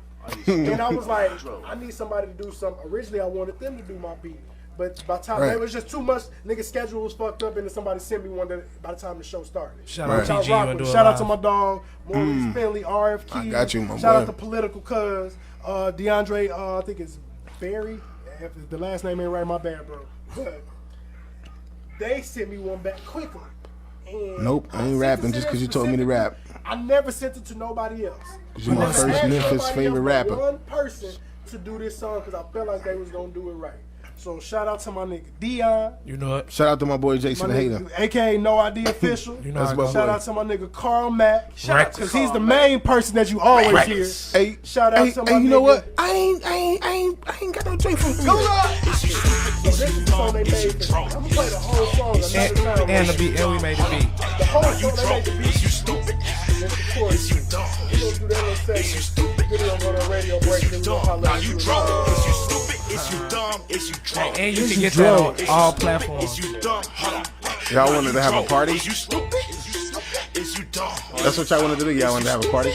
And I was like, I need somebody to do something. Originally, I wanted them to do my beat. But by the time it was just too much, nigga's schedule was fucked up, and then somebody sent me one that by the time the show started. Shout out Shout PG and do it Shout out live. to my dog, Maurice Finley, RF Key. I got you, my Shout boy. out to Political Cuz, DeAndre, I think it's Barry. If the last name ain't right, my bad, bro. But they sent me one back quickly. And Nope, I ain't sent rapping it just because you told me to rap. I never sent it to nobody else. You're my I first asked Memphis somebody favorite else, rapper. One person to do this song because I felt like they was gonna do it right. So shout out to my nigga Dion, You know it. Shout out to my boy Jason my the Hater. nigga, aka No ID Official. You know That's how it my goes. Shout boy. out to my nigga Carl Mack. Rex. Because he's the main person that you always hear. Hey, Shout out hey, to my hey, you know nigga. what? I ain't got no drink from you. So this is the song they made. I'm gonna play the whole song another time. And the beat, and we made the beat. The whole song they made the beat. Is you chorus. We're gonna do that little segment. Video on the radio break. Then we gonna holler at you. And you can get that on all platforms. Y'all wanted to have a party? That's what y'all wanted to do? Y'all wanted to have a party?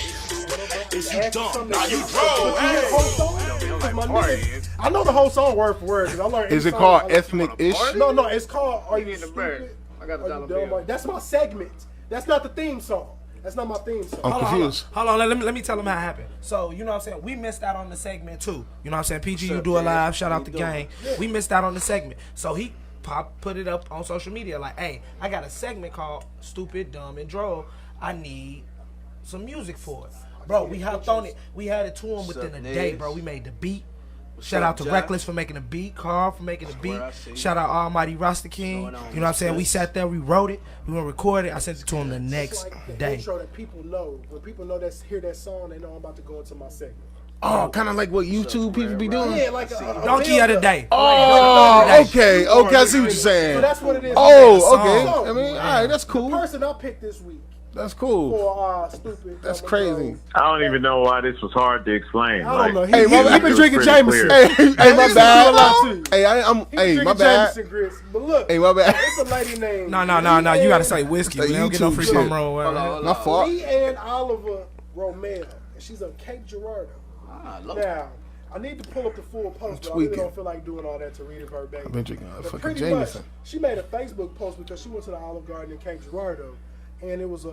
I know the whole song word for word because I learned. Is it every called song. Ethnic-ish? No, it's called Are You in the Stupid? bird. I got a Are dollar You Dumb? bill. That's my segment. That's not the theme song. That's not my theme song. I'm confused. Hold on, let me tell them how it happened. So, you know what I'm saying? We missed out on the segment too. You know what I'm saying? PG, you do it live. Shout out the gang. We missed out on the segment. So he put it up on social media like, hey, I got a segment called Stupid, Dumb, and Droll. I need some music for it. Bro, we hopped on it. We had it to him within a day, bro. We made the beat. Shout out to Jack? Reckless for making the beat, Carl for making the beat. where I see Shout out Almighty Rasta King. You know what I'm saying? We sat there, we wrote it, we gonna record it. I sent it to him the next It's like the day. intro that people know. When people know that hear that song, they know I'm about to go into my segment. Oh, kind of like what YouTube people be doing? Yeah, like a Donkey of the day. Oh, Donkey of the day. okay, I see what you're saying. So that's what it is. Oh, okay. So, I mean, all right, that's the cool. person I picked this week That's cool. for Stupid. That's Dumb, crazy. and I don't even know why this was hard to explain. I don't know. Hey, He my- been drinking pretty Jameson. clear. Hey, my He bad. a lot too. Hey, I'm. He Hey, drinking my bad. Jameson grits. But look, Hey, my bad. it's a lady named. No. You gotta say whiskey. That's We the don't get no YouTube free shit. summer roll. My fault. Leanne Oliver Romeo. And she's on Cape Girardeau. Now, I need to pull up the full post, but I really tweaking. don't feel like doing all that to read it verbatim. I've been drinking a But fucking pretty Jameson. much, she made a Facebook post because she went to the Olive Garden in Cape Girardeau, and it was a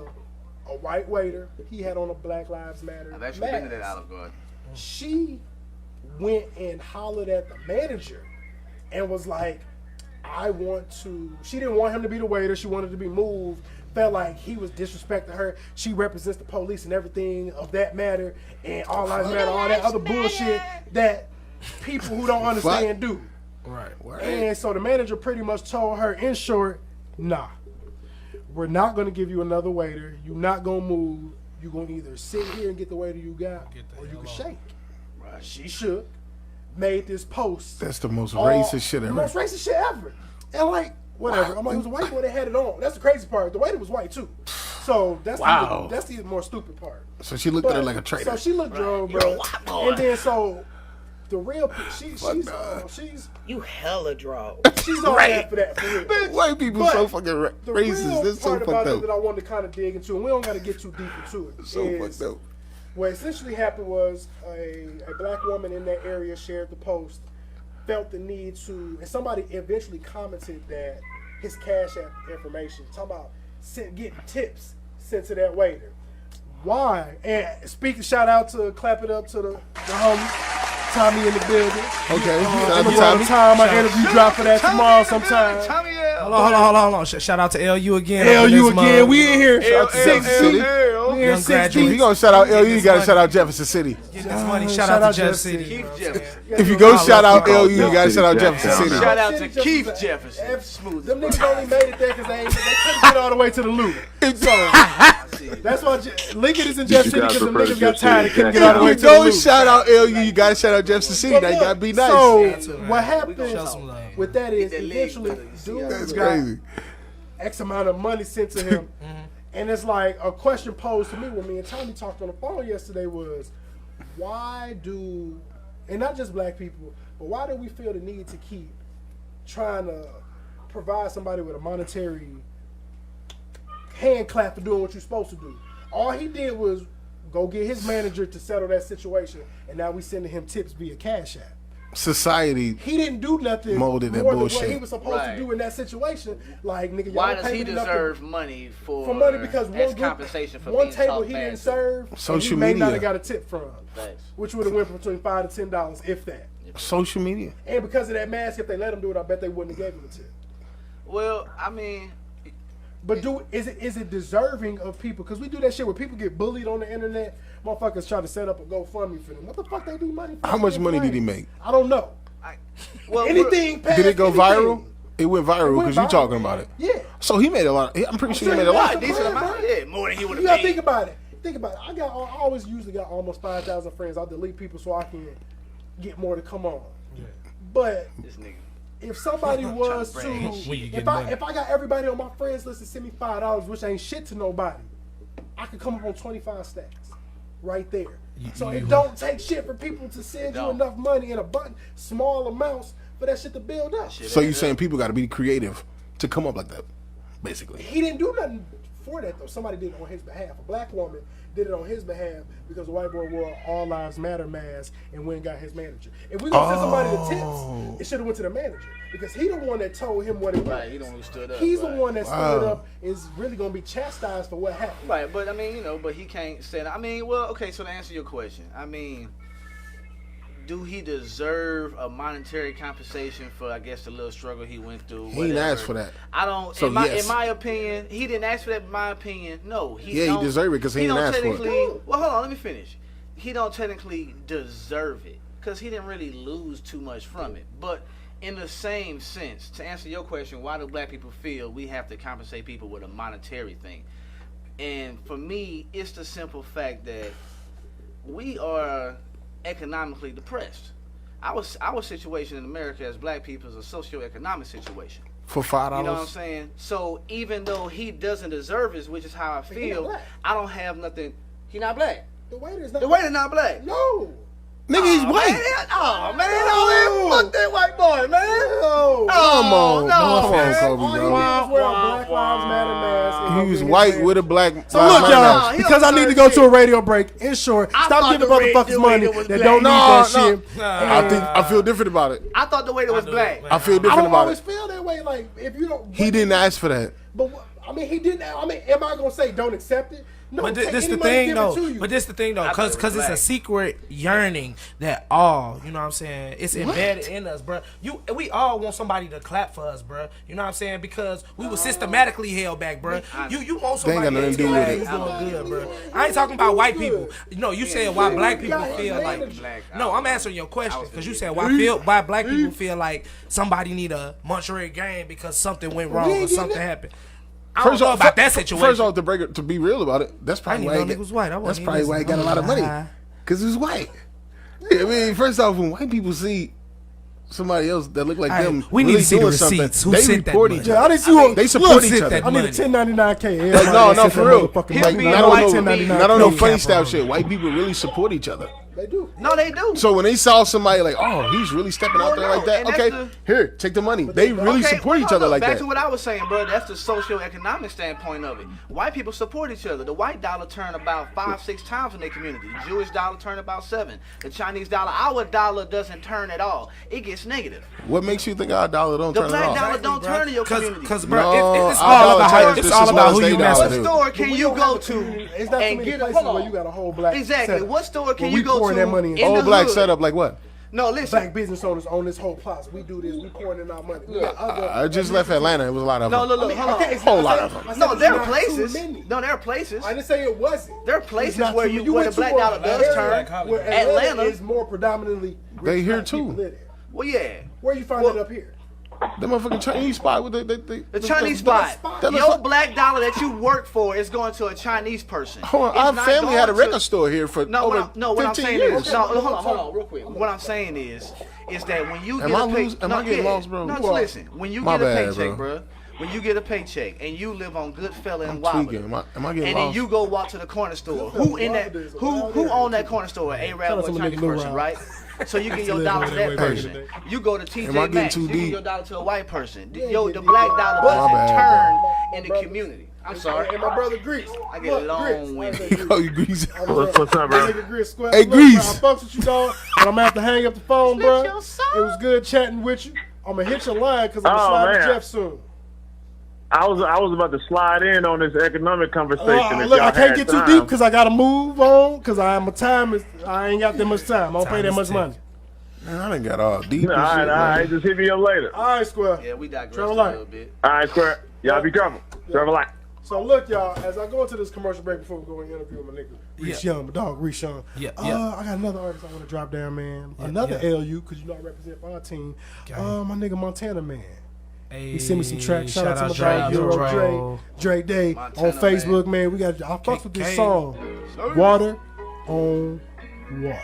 white waiter. He had on a Black Lives Matter I've actually been to that mask. Olive Garden. She went and hollered at the manager and was like, she didn't want him to be the waiter. She wanted to be moved. Felt like he was disrespecting her. She represents the police and everything of that matter and all lives matter, all that other bullshit that people who don't understand do. Right. And so the manager pretty much told her, in short, nah, we're not going to give you another waiter. You're not going to move. You're going to either sit here and get the waiter you got, or you can shake. Right. She shook, made this post. That's the most racist shit The ever. most racist shit ever. And like, whatever. I'm like, it was a white boy that had it on. That's the crazy part. The waiter was white too. So that's the even more stupid part. So she looked at her like a traitor. So she looked drunk, bro. And then so the real she's You hella draw. she's on that for that for real. Man, white people But so fucking the racist. real That's so part about fucked it that up. I wanted to kind of dig into, and we don't got to get too deep into it. So is fucked up. what essentially happened was a black woman in that area shared the post, felt the need to, and somebody eventually commented that his Cash App information, talking about getting tips sent to that waiter. Why? And shout out to, clap it up to the homie, Tommy in the building. Okay, shout out I'm to gonna run Tommy. time. My interview drop for that tomorrow sometime. Hold on. Shout out to LU again. LU again. We in here. Shout out to Jefferson City. Young If graduate. you gonna shout out LU, you gotta shout out Jefferson City. Get this money. Shout out to Jeff City. Keith Jefferson. If you go shout out LU, you gotta shout out Jefferson City. Shout out to Keith Jefferson. Smooth. Them niggas only made it there because they couldn't get all the way to the loop. So that's why Lincoln is in Jeff City because them niggas got tired and couldn't get all the way If to you the go loop. shout out LU, you gotta shout out Jefferson City. But That look, gotta be nice. So what happened some love. with that is Get that leg eventually to the dude That's got crazy. X amount of money sent to him. And it's like a question posed to me when me and Tommy talked on the phone yesterday was, why do, and not just black people, but why do we feel the need to keep trying to provide somebody with a monetary hand clap for doing what you're supposed to do? All he did was go get his manager to settle that situation, and now we sending him tips via Cash App. Society. He didn't do nothing Molded that more than what bullshit. he was supposed Right. to do in that situation. Like, nigga, y'all Why does pay he me enough deserve money for money because as one compensation for one being table talked he bad didn't to? serve, and Social he may not media. have got a tip from, Thanks. which would have went between $5 to $10, if that. Social media. And because of that mask, if they let him do it, I bet they wouldn't have gave him a tip. Well, I mean, But is it deserving of people? Because we do that shit where people get bullied on the internet. Motherfuckers try to set up a GoFundMe for them. What the fuck they do money for? How much money did he make? I don't know. well, Anything past Did it go anything. viral? It went viral It went because you viral. talking about it. Yeah. So he made a lot. I'm pretty sure he sure made a he lot. was. decent amount, yeah, more than he would You have gotta think paid. about it. Think about it. I always usually got almost 5,000 friends. I'll delete people so I can get more to come on. But This nigga. if somebody was to, When you get if I money. got everybody on my friends list to send me $5, which ain't shit to nobody, I could come up on 25 stacks right there. So it don't take shit for people to send you don't. enough money in a small amounts for that shit to build up. So you saying people got to be creative to come up like that, basically? He didn't do nothing for that though. Somebody did it on his behalf. A black woman did it on his behalf because the white boy wore All Lives Matter mask and went and got his manager. If we gonna send somebody the tips, it should have went to the manager because he the one that told him what it was. Right, he the one who stood up, He's right. the one that stood up is really gonna be chastised for what happened. Right, but I mean, but he can't say that. I mean, well, okay, so to answer your question, I mean, do he deserve a monetary compensation for, I guess, the little struggle he went through? He didn't ask for that. I don't, So, in my yes. opinion, he didn't ask for that, in my opinion, no. Yeah, he don't- deserved it 'cause he didn't don't ask for it. technically- Well, hold on, let me finish. He don't technically deserve it because he didn't really lose too much from it. But in the same sense, to answer your question, why do black people feel we have to compensate people with a monetary thing? And for me, it's the simple fact that we are economically depressed. Our situation in America as black people is a socioeconomic situation. For $5. You know what I'm saying? So even though he doesn't deserve it, which is how I he feel, not black. I don't have nothing. He not black. The waiter's not. The waiter not black. No. Nigga, he's Oh, white. man, fuck that white boy, man. No. Come on, no, come on, man. Kobe, All he did bro. was wear a Black Lives Matter mask. and He go was get his white manager. with a black. So look, No, y'all, he because I don't need to deserve go to shit. a radio break. In short, I stop thought giving the red motherfuckers dude money was that black. don't need that shit. I feel different about it. I thought the waiter was black. I feel I different don't about always it. feel that way. Like if you don't, He didn't ask for that. But I mean, he didn't. I mean, am I gonna say don't accept it? No. But take this any the money, thing give it though. to you. But this the thing though, I thought it was cause it's a black. secret yearning that all, you know what I'm saying? It's embedded in us, bro. We all want somebody to clap for us, bro. You know what I'm saying? Because we were systematically held back, bro. You want They ain't got somebody nothing to to do tell with you it. you doing good, bro. I ain't talking about white people. No, you said why black people feel like. Black. No, I'm answering your question because you said why black people feel like somebody need a Montreal game because something went wrong or ain't getting something it. happened. I don't know about that situation. First off, to be real about it, that's probably I why didn't he know nigga was white. I that's wasn't probably even why he got a lot of listening. money. Because he was white. Yeah, I mean, first off, when white people see somebody else that look like All right, them, we need really to see the doing something, receipts. Who they sent that report money? each Yeah, I other. didn't see what They support each sent other. that I need a money. 1099K. Like, no, for real. Like, Like, being not on white no, to me- not on no No funny cap style on. shit. White people really support each other. They do. No, they do. So when they saw somebody like, oh, he's really stepping out there Well, like no, that, and that's okay, the- here, take the money. They really Okay, support each no, other no, like back that. to what I was saying, bro. That's the socioeconomic standpoint of it. White people support each other. The white dollar turn about 5-6 times in their community. The Jewish dollar turn about 7. The Chinese dollar, our dollar doesn't turn at all. It gets negative. What makes you think our dollar don't The turn it black off? dollar don't turn in your community. Because bro, No, it's our all dollar about turns it's just all as about well who as they you dollar mess What do. with. store can We you don't go have a to community. It's not too and many get places hold where on. you got a whole black Exactly. setup. What store can Where you we go pouring to that money in. in Old the black hood? setup like what? No, listen. black business owners on this whole plaza. We do this. We pouring in our money. We got other, I just left Atlanta. It was a lot of them. No, look, hold on. okay, Whole lot of them. No, there are places. No, there are places. I didn't say it wasn't. There are places It's not where too- where the went black to a dollar does area turn. Where Atlanta is more predominantly They rich here black too. people live there. Well, yeah. Where you find it up here? The motherfucking Chinese spot with The Chinese spot. Your black dollar that you work for is going to a Chinese person. Hold on, It's our not family had a going to- record store here for No, over what I'm 15 saying years. is, no, hold on, real quick. What I'm saying is that when you Am get I a paycheck, lose- am I getting lost, bro? No, You just are. listen. When you My get a bad, paycheck, bro. bro. When you get a paycheck and you live on Goodfella and tweaking. Wobbler, Am I getting and then lost? you go walk to the corner store, who in that? Who owned that corner store? Arab or Chinese person, right? So you get your dollar to that person. You go to Am I TJ getting Maxx, too you get deep? your dollar to a white person. Yo, the black dollar doesn't bad, turn in the community. I'm sorry. And my brother Grease. I get long winded. He call you greasy. What's up, bro? Nigga Grease Square. Hey, Look, Grease. bro, I fucks with you, dog. But I'm gonna have to hang up the phone, bro. It was good chatting with you. I'm gonna hit your line because I'm gonna Oh, slide to man. Jeff soon. I was about to slide in on this economic conversation. if Look, I y'all can't had get too time. deep because I gotta move on because I ain't got that much time. I don't pay that much money. Man, I done got all deep. All and shit, right, man. just hit me up later. All right, Square. Yeah, we digressed Trevor a Light. little bit. All right, Square. Y'all be careful. Trevor Light. So look, y'all, as I go into this commercial break before we go and interview my nigga Reace Yung, my dog Reace Yung. Yeah, I got another artist I want to drop down, man. Another LU, because you know I represent for our team. My nigga Montana Man. He sent me some tracks. Shout out to my dog Euro Dre Day Montana on Facebook, man. We got I fucks with this song. Water on Water.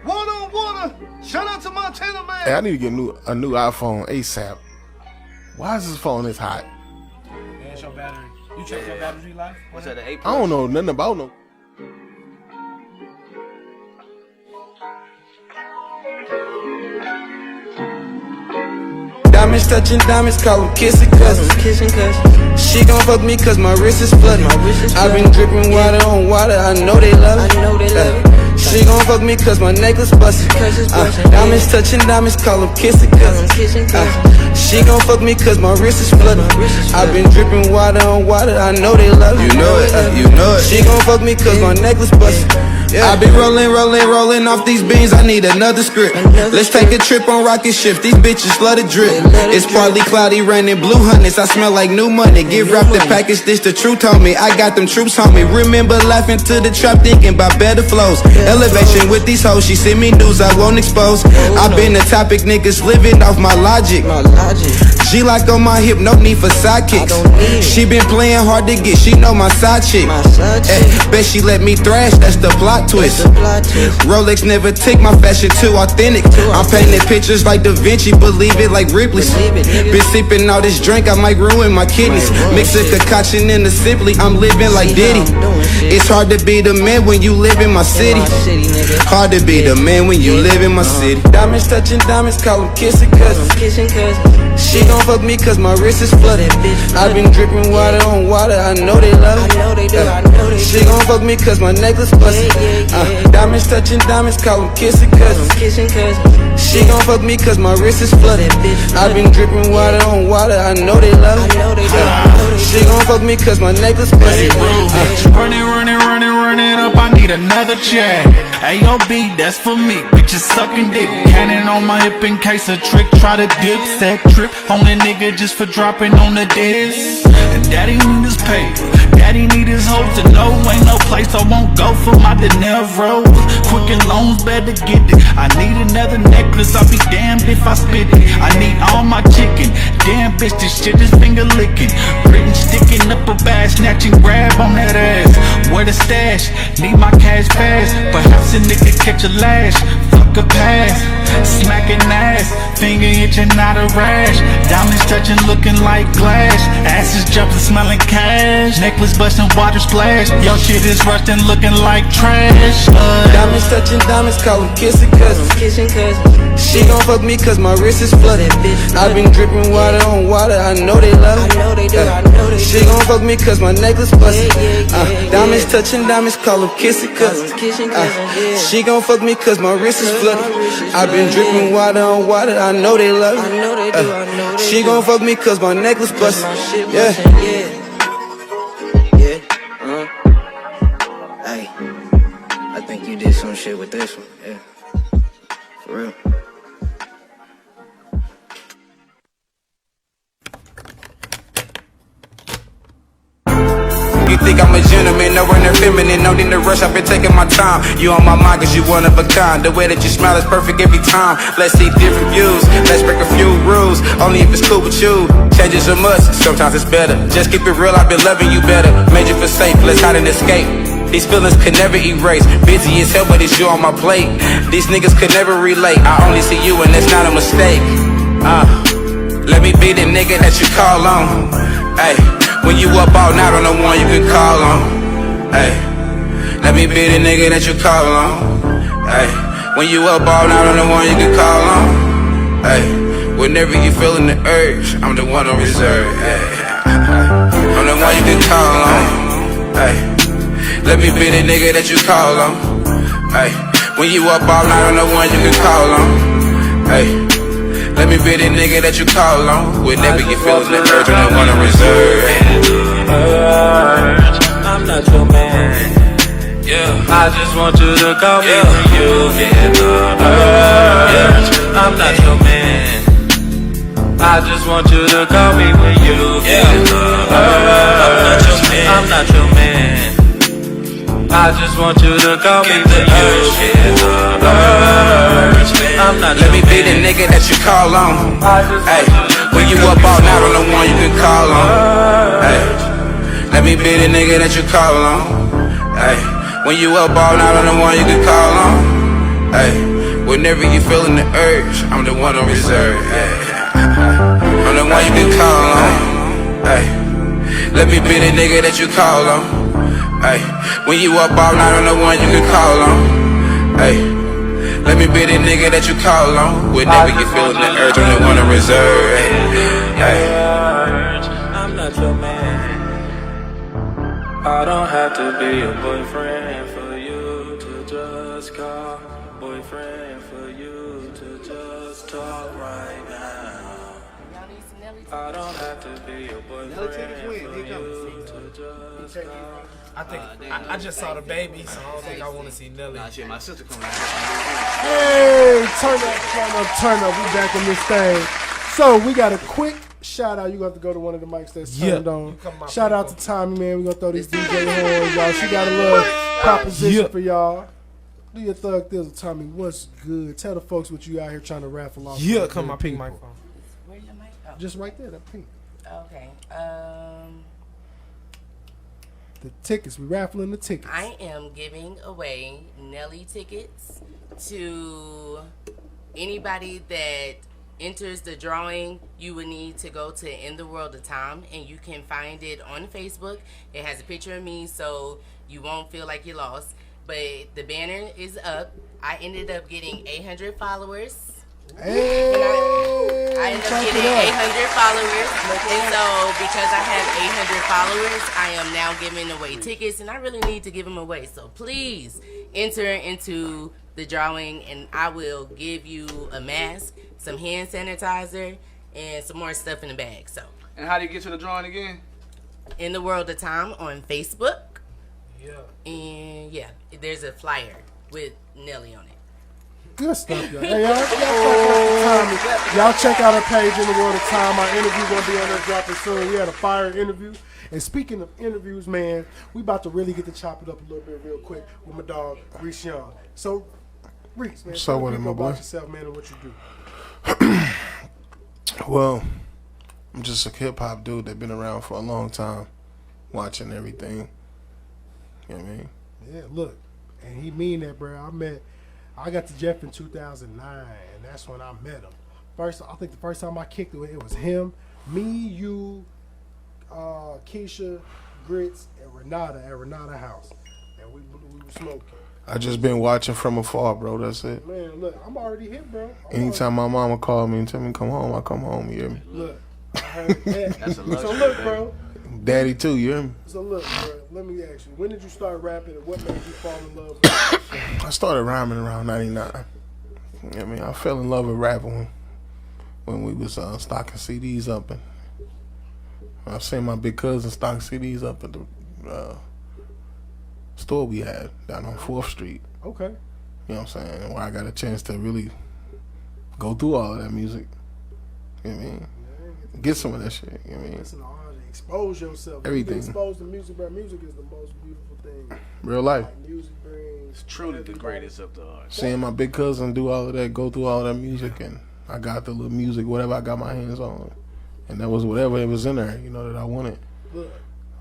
Water on water. Shout out to Montana Man. Hey, I need to get a new iPhone ASAP. Why is this phone this hot? That's your battery. You check your battery life? What's that, the 8 I don't know nothing about no. Diamonds touching diamonds, call them kissing cousins. She gon' fuck me cause my wrist is flooded. I've been dripping water on water, I know they love it. She gon' fuck me cause my necklace busted. Diamonds touching diamonds, call them kissing cousins. She gon' fuck me cause my wrist is flooded. I've been dripping water on water, I know they love it. You know it, you know it. She gon' fuck me cause my necklace busted. I be rolling off these beans, I need another script. Let's take a trip on rocket shift, these bitches love to drip. It's partly cloudy, raining blue hundreds, I smell like new money. Get wrapped the package, this the truth on me. I got them troops on me. Remember laughing to the trap, thinking about better flows. Elevation with these hoes, she send me news I won't expose. I been the topic, niggas living off my logic. She like on my hip, no need for sidekicks. She been playing hard to get, she know my side chick. Bet she let me thrash, that's the plot twist. Rolex never take my fashion too authentic. I'm painting pictures like Da Vinci, believe it like Ripley's. Been sipping all this drink, I might ruin my kidneys. Mix a concoction in the simply, I'm living like Diddy. It's hard to be the man when you live in my city. Hard to be the man when you live in my city. Diamonds touching diamonds, call them kissing cousins. She gon' fuck me cause my wrist is flooded. I've been dripping water on water, I know they love it. She gon' fuck me cause my necklace busted. Diamonds touching diamonds, call them kissing cousins. She gon' fuck me cause my wrist is flooded. I've been dripping water on water, I know they love it. She gon' fuck me cause my necklace busted. Running up, I need another check. AOB, that's for me, bitches sucking dick. Cannon on my hip in case a trick try to dip. Set trip on a nigga just for dropping on the disc. And daddy need his paper, daddy need his hoes to know ain't no place I won't go for my dinero. Quick loans, better get it. I need another necklace, I'll be damned if I spit it. I need all my chicken, damn bitch, this shit is finger licking. Written sticking up a bag, snatching grab on that ass. Where the stash? Need my cash fast. Perhaps a nigga catch a lash. Fuck a pass. Smacking ass. Finger itching, not a rash. Diamonds touching, looking like glass. Asses jumping, smelling cash. Necklace busting, water splash. Yo shit is rusting, looking like trash. Diamonds touching diamonds, call them kissing cousins. She gon' fuck me cause my wrist is flooded. I've been dripping water on water, I know they love it. She gon' fuck me cause my necklace busted. Diamonds touching diamonds, call them kissing cousins. She gon' fuck me cause my wrist is flooded. I've been dripping water on water, I know they love it. She gon' fuck me cause my necklace busted. Yeah. Hey, I think you did some shit with this one. Yeah. think I'm a gentleman, no running feminine, no need to rush, I've been taking my time. You on my mind cause you one of a kind. The way that you smile is perfect every time. Let's see different views, let's break a few rules. Only if it's cool with you. Changes a must, sometimes it's better. Just keep it real, I've been loving you better. Made you feel safe, let's hide and escape. These feelings could never erase. Busy as hell, but it's you on my plate. These niggas could never relate. I only see you and that's not a mistake. Let me be the nigga that you call on. Ay, when you up all night on the one you can call on. Ay, let me be the nigga that you call on. Ay, when you up all night on the one you can call on. Ay, whenever you feeling the urge, I'm the one on reserve. Ay, I'm the one you can call on. Ay, let me be the nigga that you call on. Ay, when you up all night on the one you can call on. Ay, let me be the nigga that you call on. Whenever you feelin' the urge, I'm the one on reserve. I'm not your man. Yeah, I just want you to call me when you get the urge. I'm not your man. I just want you to call me when you get the urge. I'm not your man. I just want you to call me when you get the urge. I'm not Let me be the nigga that you call on. Ay, when you up all night on the one you can call on. Ay, let me be the nigga that you call on. Ay, when you up all night on the one you can call on. Ay, whenever you feeling the urge, I'm the one on reserve. Ay, I'm the one you can call on. Ay, let me be the nigga that you call on. Ay, when you up all night on the one you can call on. Ay, let me be the nigga that you call on. Whenever you feelin' the urge, I'm the one on reserve. Ay. I'm not your man. I don't have to be a boyfriend for you to just call. Boyfriend for you to just talk right now. I don't have to be a boyfriend for you to just call. I think I just saw the baby, so I don't think I want to see Nelly. Nah, shit, my sister coming. Hey, turn up. We back in this thing. So we got a quick shout out. You have to go to one of the mics that's turned on. Shout out to Tommy, man. We gonna throw these DJ horns, y'all. She got a little proposition for y'all. Do your thug thizzle, Tommy. What's good? Tell the folks what you out here trying to raffle off. Yeah, come my pink microphone. Where's your mic? Oh. Just right there, that pink. Okay. The tickets. We raffling the tickets. I am giving away Nelly tickets to anybody that enters the drawing. You would need to go to In the World of Time, and you can find it on Facebook. It has a picture of me, so you won't feel like you lost. But the banner is up. I ended up getting 800 followers. Hey, I ended up getting 800 followers, and so because I have 800 followers, I am now giving away tickets, and I really need to give them away. So please enter into the drawing, and I will give you a mask, some hand sanitizer, and some more stuff in the bag. So. And how do you get to the drawing again? In the World of Time on Facebook. Yeah. And yeah, there's a flyer with Nelly on it. Good stuff, y'all. Hey, y'all check out our page In the World of Time. Our interview gonna be on there dropping soon. We had a fire interview. And speaking of interviews, man, we about to really get to chop it up a little bit real quick with my dog, Reace Yung. So, Reace, man, So what, my boy? about yourself, man, and what you do. Well, I'm just a hip hop dude that been around for a long time, watching everything. You know what I mean? Yeah, look, and he mean that, bro. I got to Jeff in 2009, and that's when I met him. I think the first time I kicked it was him, me, you, Keisha, Grits, and Renata at Renata House, and we were smoking. I just been watching from afar, bro. That's it. Man, look, I'm already hit, bro. Anytime my mama call me and tell me come home, I come home. You hear me? Look, I heard that. That's a luxury, So look, baby. bro. Daddy too. You hear me? So look, bro. Let me ask you: when did you start rapping, and what made you fall in love with it? I started rhyming around 99. You know what I mean? I fell in love with rapping when we was stocking CDs up, and I seen my big cousin stock CDs up at the store we had down on 4th Street. Okay. You know what I'm saying? Where I got a chance to really go through all of that music. You know what I mean? Get some of that shit. You know what I mean? Listen to all the expose yourself. Everything. You get exposed to music, bro. Music is the most beautiful thing. Real life. Like, music brings. It's truly the greatest of the arts. Seeing my big cousin do all of that, go through all of that music, and I got the little music, whatever I got my hands on, and that was whatever it was in there, you know, that I wanted. Look,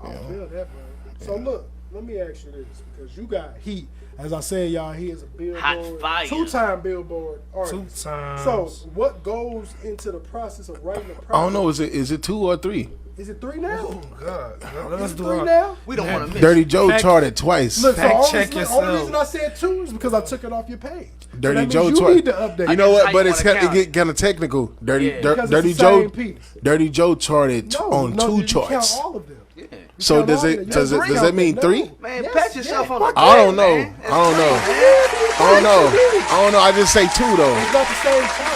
I feel that, bro. So look, let me ask you this, because you got heat. As I said, y'all, he is a Billboard, Hot fire. 2-time Billboard artist. 2 times. So what goes into the process of writing a project? I don't know, is it 2 or 3? Is it 3 now? Oh God, Is let's it do 3 it. now? We don't want to miss. Dirty Joe Fact- charted twice. Look, so Fact check only yourself. reason I said 2 is because I took it off your page. Dirty so Joe you twice. need to update. You know How what? you But it's wanna it count get kind of technical. Dirty Yeah. Because Dirty it's the same Joe. piece. Dirty Joe charted No, on no, 2 you count charts. all of them. Yeah. So count does all of it them. does You it don't does that mean count 3? them. Man, Yes, pat yourself yeah. on the Fuck back, I don't know. man. That's I don't know. great. I don't know. I don't know. I just say 2 though. It's not the same chart.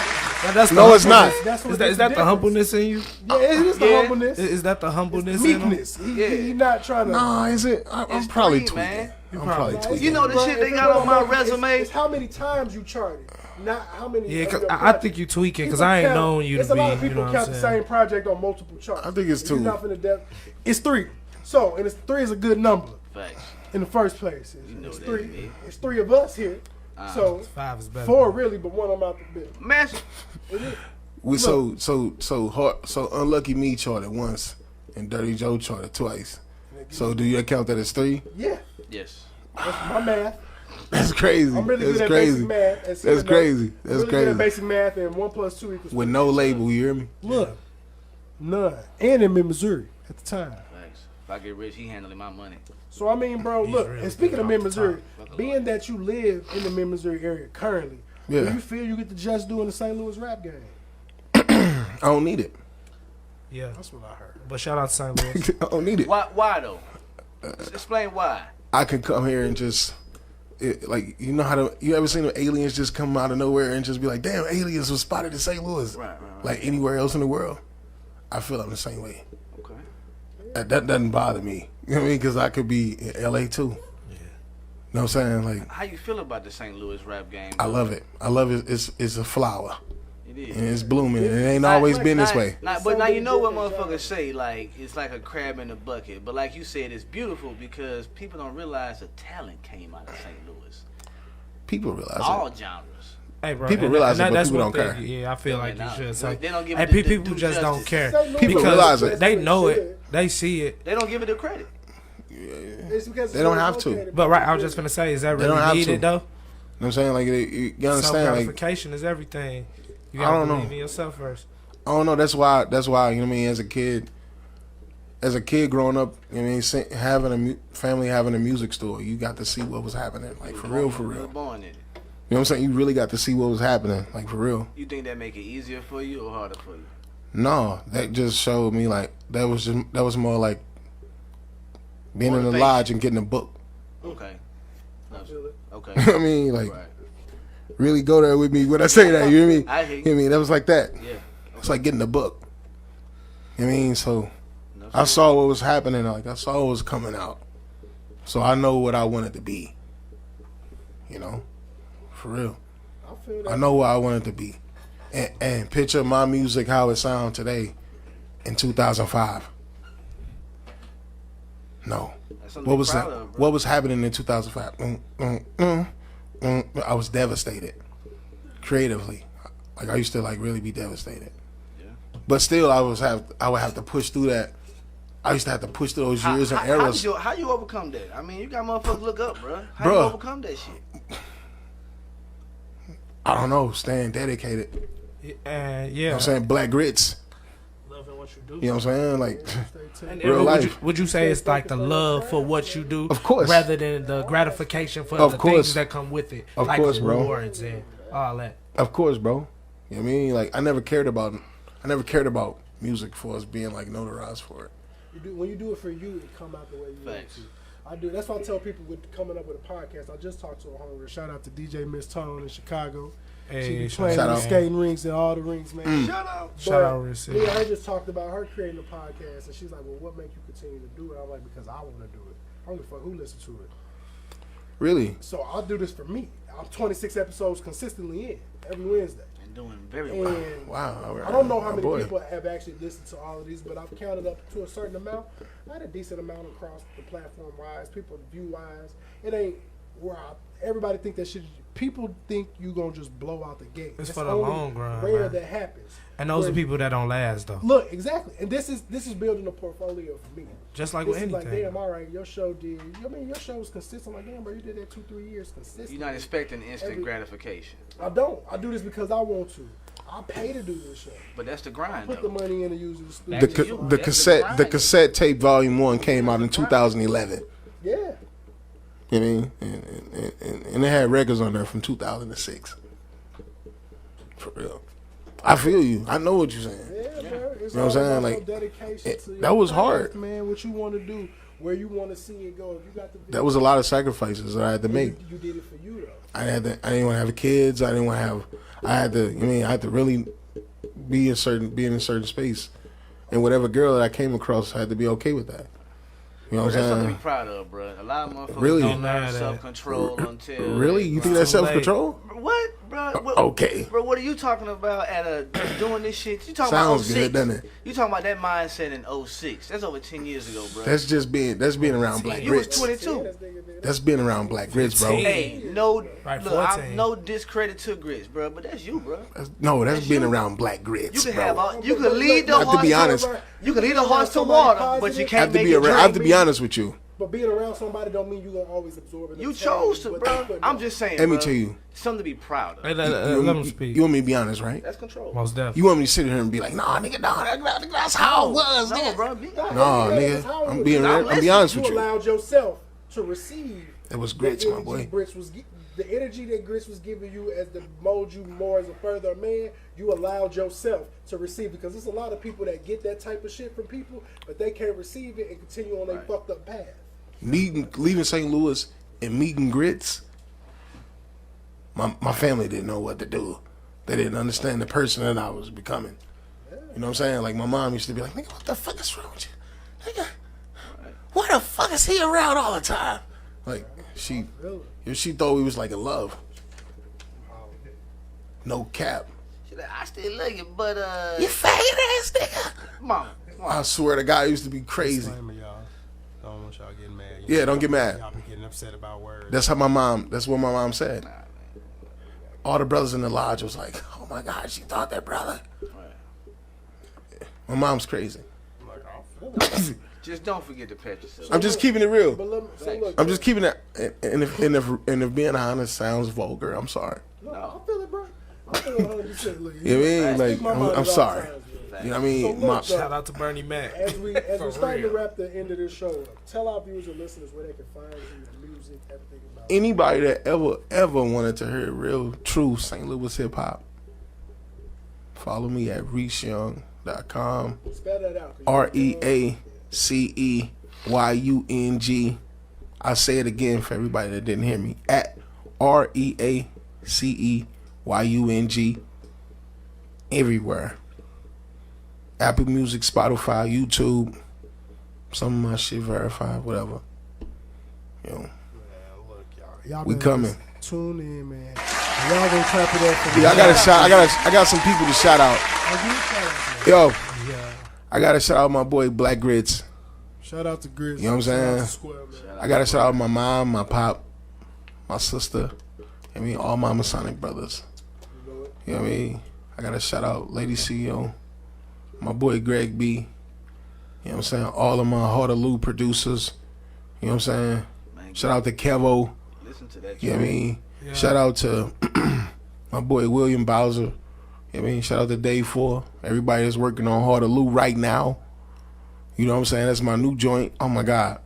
That's No, the it's not. humbleness. That's what Is that makes the difference. humbleness in you? Yeah, it is the Yeah. humbleness. Is that the humbleness in him? Meekness. He not trying to. Nah, is it? I'm It's probably 3, tweaking. man. I'm probably tweaking. You know the shit they got on my resume? It's how many times you charted, not how many. Yeah, of 'cause your I projects. think you tweaking because People I ain't count- known you There's to a lot of be. You people know what I'm count the saying? same project on multiple charts. I think it's If 2. you're not finna depth. It's 3. So, and it's 3 is a good number Facts. in the first place. know It's that, 3. man. It's 3 of us here. So 5 is better. 4 really, but 1 I'm out the bit. Man, So Unlucky Me charted once, and Dirty Joe charted twice. So do you count that as 3? Yeah, yes. that's my math. That's crazy. I'm really That's good at crazy. basic math. And That's crazy. That's really good at crazy. basic math, and 1 + 2 equals With no label, you hear me? Look, none. And in Missouri at the time. Facts. If I get rich, he handling my money. So I mean, bro, look, really and speaking good of off Mid the Missouri, top. being that you live in the Mid Missouri area currently, Yeah. do you feel you get to just do in the St. Louis rap game? I don't need it. Yeah, That's what I heard. but shout out to St. Louis. I don't need it. Why though? Explain why. I can come here and just, like, you know how you ever seen the aliens just come out of nowhere and just be like, damn, aliens was spotted in St. Louis. Right. Like anywhere else in the world. I feel I'm the same way. Okay. That doesn't bother me. You know what I mean? Because I could be in LA too. Yeah. You know what I'm saying? Like, How you feel about the St. Louis rap game? I love it. I love it. It's a flower. It is. And it's blooming. It ain't always been this way. But now you know what motherfuckers say, like, it's like a crab in a bucket. But like you said, it's beautiful because people don't realize the talent came out of St. Louis. People realize All it. genres. Hey, bro, People realize it, but that's people one don't thing, care. Yeah, I feel like They you not. should say. They don't give Hey, it the people due just don't justice. care. People Because realize it. They know it. They see it. They don't give it the credit. It's because They don't have to. But right, I was just gonna say, is that They don't really have needed to. though? You know what I'm saying? Like, you Self understand? Like, gratification is everything. You I gotta don't know. believe in yourself first. I don't know. That's why. You know what I mean? As a kid growing up, you know what I mean, having family having a music store, you got to see what was happening. Like, for real. You were born in it. You know what I'm saying? You really got to see what was happening. Like, for real. You think that make it easier for you or harder for you? No, that just showed me, like, that was more like being in the Motivation. lodge and getting a book. Okay. Okay. I mean, like, Right. really go there with me when I say that. You hear me? I hear you. You know what I mean? That was like that. Yeah. It's like getting a book. You know what I mean? So I saw what was happening. Like, I saw what was coming out. So I know what I wanted to be. You know? For real. I know what I wanted to be. And picture my music, how it sound today in 2005. No. What was that? What was happening in 2005? I was devastated. Creatively. Like, I used to, like, really be devastated. But still, I would have to push through that. I used to have to push through those years and eras. How you overcome that? I mean, you got motherfuckers look up, bro. How Bruh. you overcome that shit? I don't know, staying dedicated. Yeah. You know what I'm saying? Black grits. Loving what you do. You know what I'm saying? Like, And real life. Would you say it's like the love for what you do, Of course. rather than the gratification for Of the course. things that come with it, Of like course, bro. rewards and all that? Of course, bro. You know what I mean? Like, I never cared about music for us being, like, notarized for it. When you do it for you, it come out the way you want it to. I do. That's why I tell people with coming up with a podcast. I just talked to a homie. Shout out to DJ Miss Tone in Chicago. Hey, she be shout playing in the out. skating rinks and all the rinks, man. Shout out. Shout out, Reace Yung. Yeah, I just talked about her creating a podcast, and she's like, "Well, what makes you continue to do it?" I'm like, "Because I want to do it. I don't give a fuck who listens to it." Really? So I'll do this for me. I'm 26 episodes consistently in every Wednesday. doing very well. And Wow. I don't know how many people have actually listened to all of these, but I've counted up to a certain amount. I had a decent amount across the platform wise, people view wise. It ain't where everybody think that shit. People think you gonna just blow out the gate. It's for the long run. Rare man. that happens. And those are people that don't last though. Look, exactly. And this is building a portfolio for me. Just like this with is anything. Like, damn, all right, your show did. I mean, your show was consistent. Like, damn, bro, you did that 2-3 years consistent. You're not expecting instant gratification. I don't. I do this because I want to. I pay to do this show. But that's the grind. I put the money in to use the studio. The cassette tape volume 1 came out in 2011. Yeah. You know what I mean? And it had records on there from 2006. For real. I feel you. I know what you're saying. Yeah, bro. It's you know what I'm saying? Like, dedication to that was craft, hard. Man, what you want to do, where you want to see it go. If you got the vision, That was a lot of sacrifices that I had to make. You did it for you, though. I didn't want to have kids. I didn't want to have. I had to really be in a certain space, and whatever girl that I came across, I had to be okay with that. You know what I'm That's something saying? to be proud of, bro. A lot of motherfuckers Really? don't learn self-control until... Really? You think that's self-control? What, bro? Okay. Bro, what are you talking about doing this shit? You talking Sounds about 06. good, doesn't it? You talking about that mindset in 06. That's over 10 years ago, bro. That's being around black You was grits. 22. That's being around black grits, bro. Hey, no, Right, look, 14. no discredit to grits, bro, but that's you, bro. That's being around black grits, You can bro. have all, you can lead the I have to be horse honest. you can lead the horse to water, but you I can't have to make be it around. drink. I have to be honest with you. But being around somebody don't mean you're going to always absorb it. You chose to, bro. I'm just saying, Let me bro. tell you. Something to be proud of. Hey, let him speak. You want me to be honest, right? That's control. Most definitely. You want me to sit here and be like, nah, nigga, that's how it was, No, nigga. bro. Be Nah, nigga. I'm being honest with You you. allowed yourself to receive. It was grits, my boy. The energy that Grits was giving you as to mold you more as a further man, you allowed yourself to receive, because there's a lot of people that get that type of shit from people, but they can't receive it and continue on their fucked up path. Leaving St. Louis and meeting grits, my family didn't know what to do. They didn't understand the person that I was becoming. You know what I'm saying? Like, my mom used to be like, nigga, what the fuck is wrong with you? Nigga, why the fuck is he around all the time? Like, she thought we was like in love. No cap. She like, I still love you, but You faggot ass nigga. Mom. I swear to God, it used to be crazy. Disclaimer, y'all. Don't want y'all getting mad. Yeah, don't get mad. Y'all be getting upset about words. That's what my mom said. All the brothers in the lodge was like, oh my God, she thought that brother. My mom's crazy. Just don't forget to pet yourself. I'm just keeping it real. Look, I'm just keeping it. And if being honest sounds vulgar, I'm sorry. No, I feel it, bro. I feel it 100%. Look, You know what I mean? Like, I'm sorry. Times, you know what I mean? So look, Shout out to Bernie Mac. As we start to real. wrap the end of this show, tell our viewers and listeners where they can find you, your music, everything about it. Anybody that ever wanted to hear real, true St. Louis hip hop, follow me at reaceyoung.com. Spell that out. REACEYUNG. I'll say it again for everybody that didn't hear me. At REACEYUNG. Everywhere. Apple Music, Spotify, YouTube. Some of my shit verified, whatever. You know. Y'all We better coming. just tune in, man. And y'all gonna clap it up for me. Yeah, I got some people to shout out. Yo, I gotta shout out my boy Black Grits. Shout out to Grits. You know what I'm saying? I gotta shout out my mom, my pop, my sister. I mean, all my Masonic brothers. You know what I mean? I gotta shout out Lady CEO, my boy Greg B. You know what I'm saying? All of my Hartaloo producers. You know what I'm saying? Shout out to Kevo. Listen to that. You know what I mean? Yeah. Shout out to my boy William Bowser. You know what I mean? Shout out to Dave 4. Everybody that's working on Hartaloo right now. You know what I'm saying? That's my new joint. Oh my God.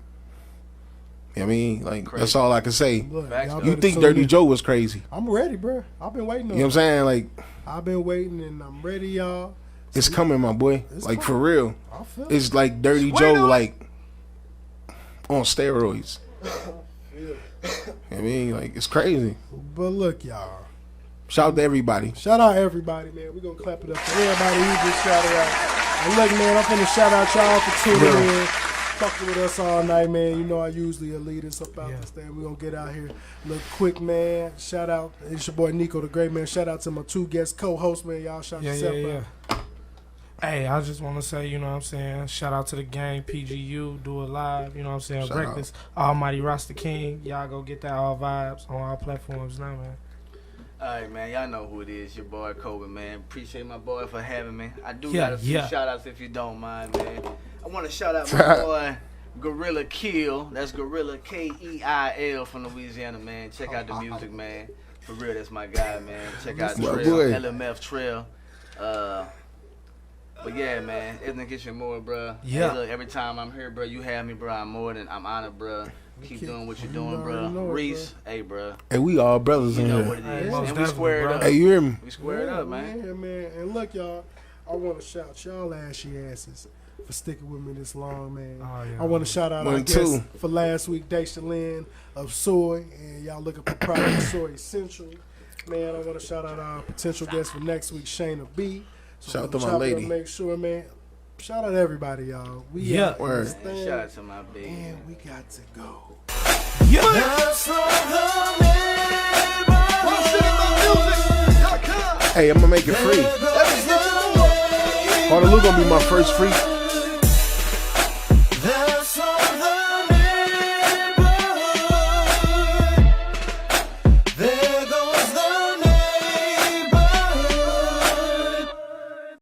You know what I mean? Like, crazy. That's all I can say. Look, you think Dirty Joe was crazy. I'm ready, bro. I've been waiting on You know what I'm saying? Like, I've been waiting and I'm ready, y'all. It's coming, my boy. Like, for real. I feel it's like Dirty Joe, like, on steroids. You know what I mean? Like, it's crazy. But look, y'all. Shout out to everybody. Shout out everybody, man. We're going to clap it up for everybody who just shouted out. And look, man, I'm finna shout out y'all for tuning in. fucking with us all night, man. You know I usually lead us up out this thing. We're going to get out here look quick, man. Shout out. It's your boy Nico the Great, man. Shout out to my 2 guest co-hosts, man. Y'all shout yourself out. Hey, I just want to say, you know what I'm saying, shout out to the gang, PGU, Do It Live, you know what I'm saying, Shout Breakfast, Almighty Rasta King. Y'all go get that All Vibes on all platforms now, man. All right, man. Y'all know who it is. Your boy Kobe, man. Appreciate my boy for having me. I do got a few shout-outs if you don't mind, man. I want to shout out my boy Gorilla Kill. That's Gorilla Keil from Louisiana, man. Check out the music, man. For real, that's my guy, man. Check out Trail, LMF Trail. But yeah, man, everything gets you more, bro. Yeah. Hey, look, every time I'm here, bro, you have me, bro. I'm honored, bro. Keep doing what you're doing, bro. Reese, hey, bro. Hey, we all brothers in here. You know here. what it is. And we squared up. Hey, you hear me? We squared up, man. Yeah, man. And look, y'all, I want to shout y'all asses for sticking with me this long, man. I want to shout out our guest for last week, Daisha Lynn of Soy, and y'all looking for Project Soy Essential. Man, I want to shout out our potential guest for next week, Shayna B. So shout out to my lady. Make sure, man. Shout out to everybody, y'all. Shout out to my baby. And we got to go. Hey, I'm gonna make it free. Waterloo gonna be my first free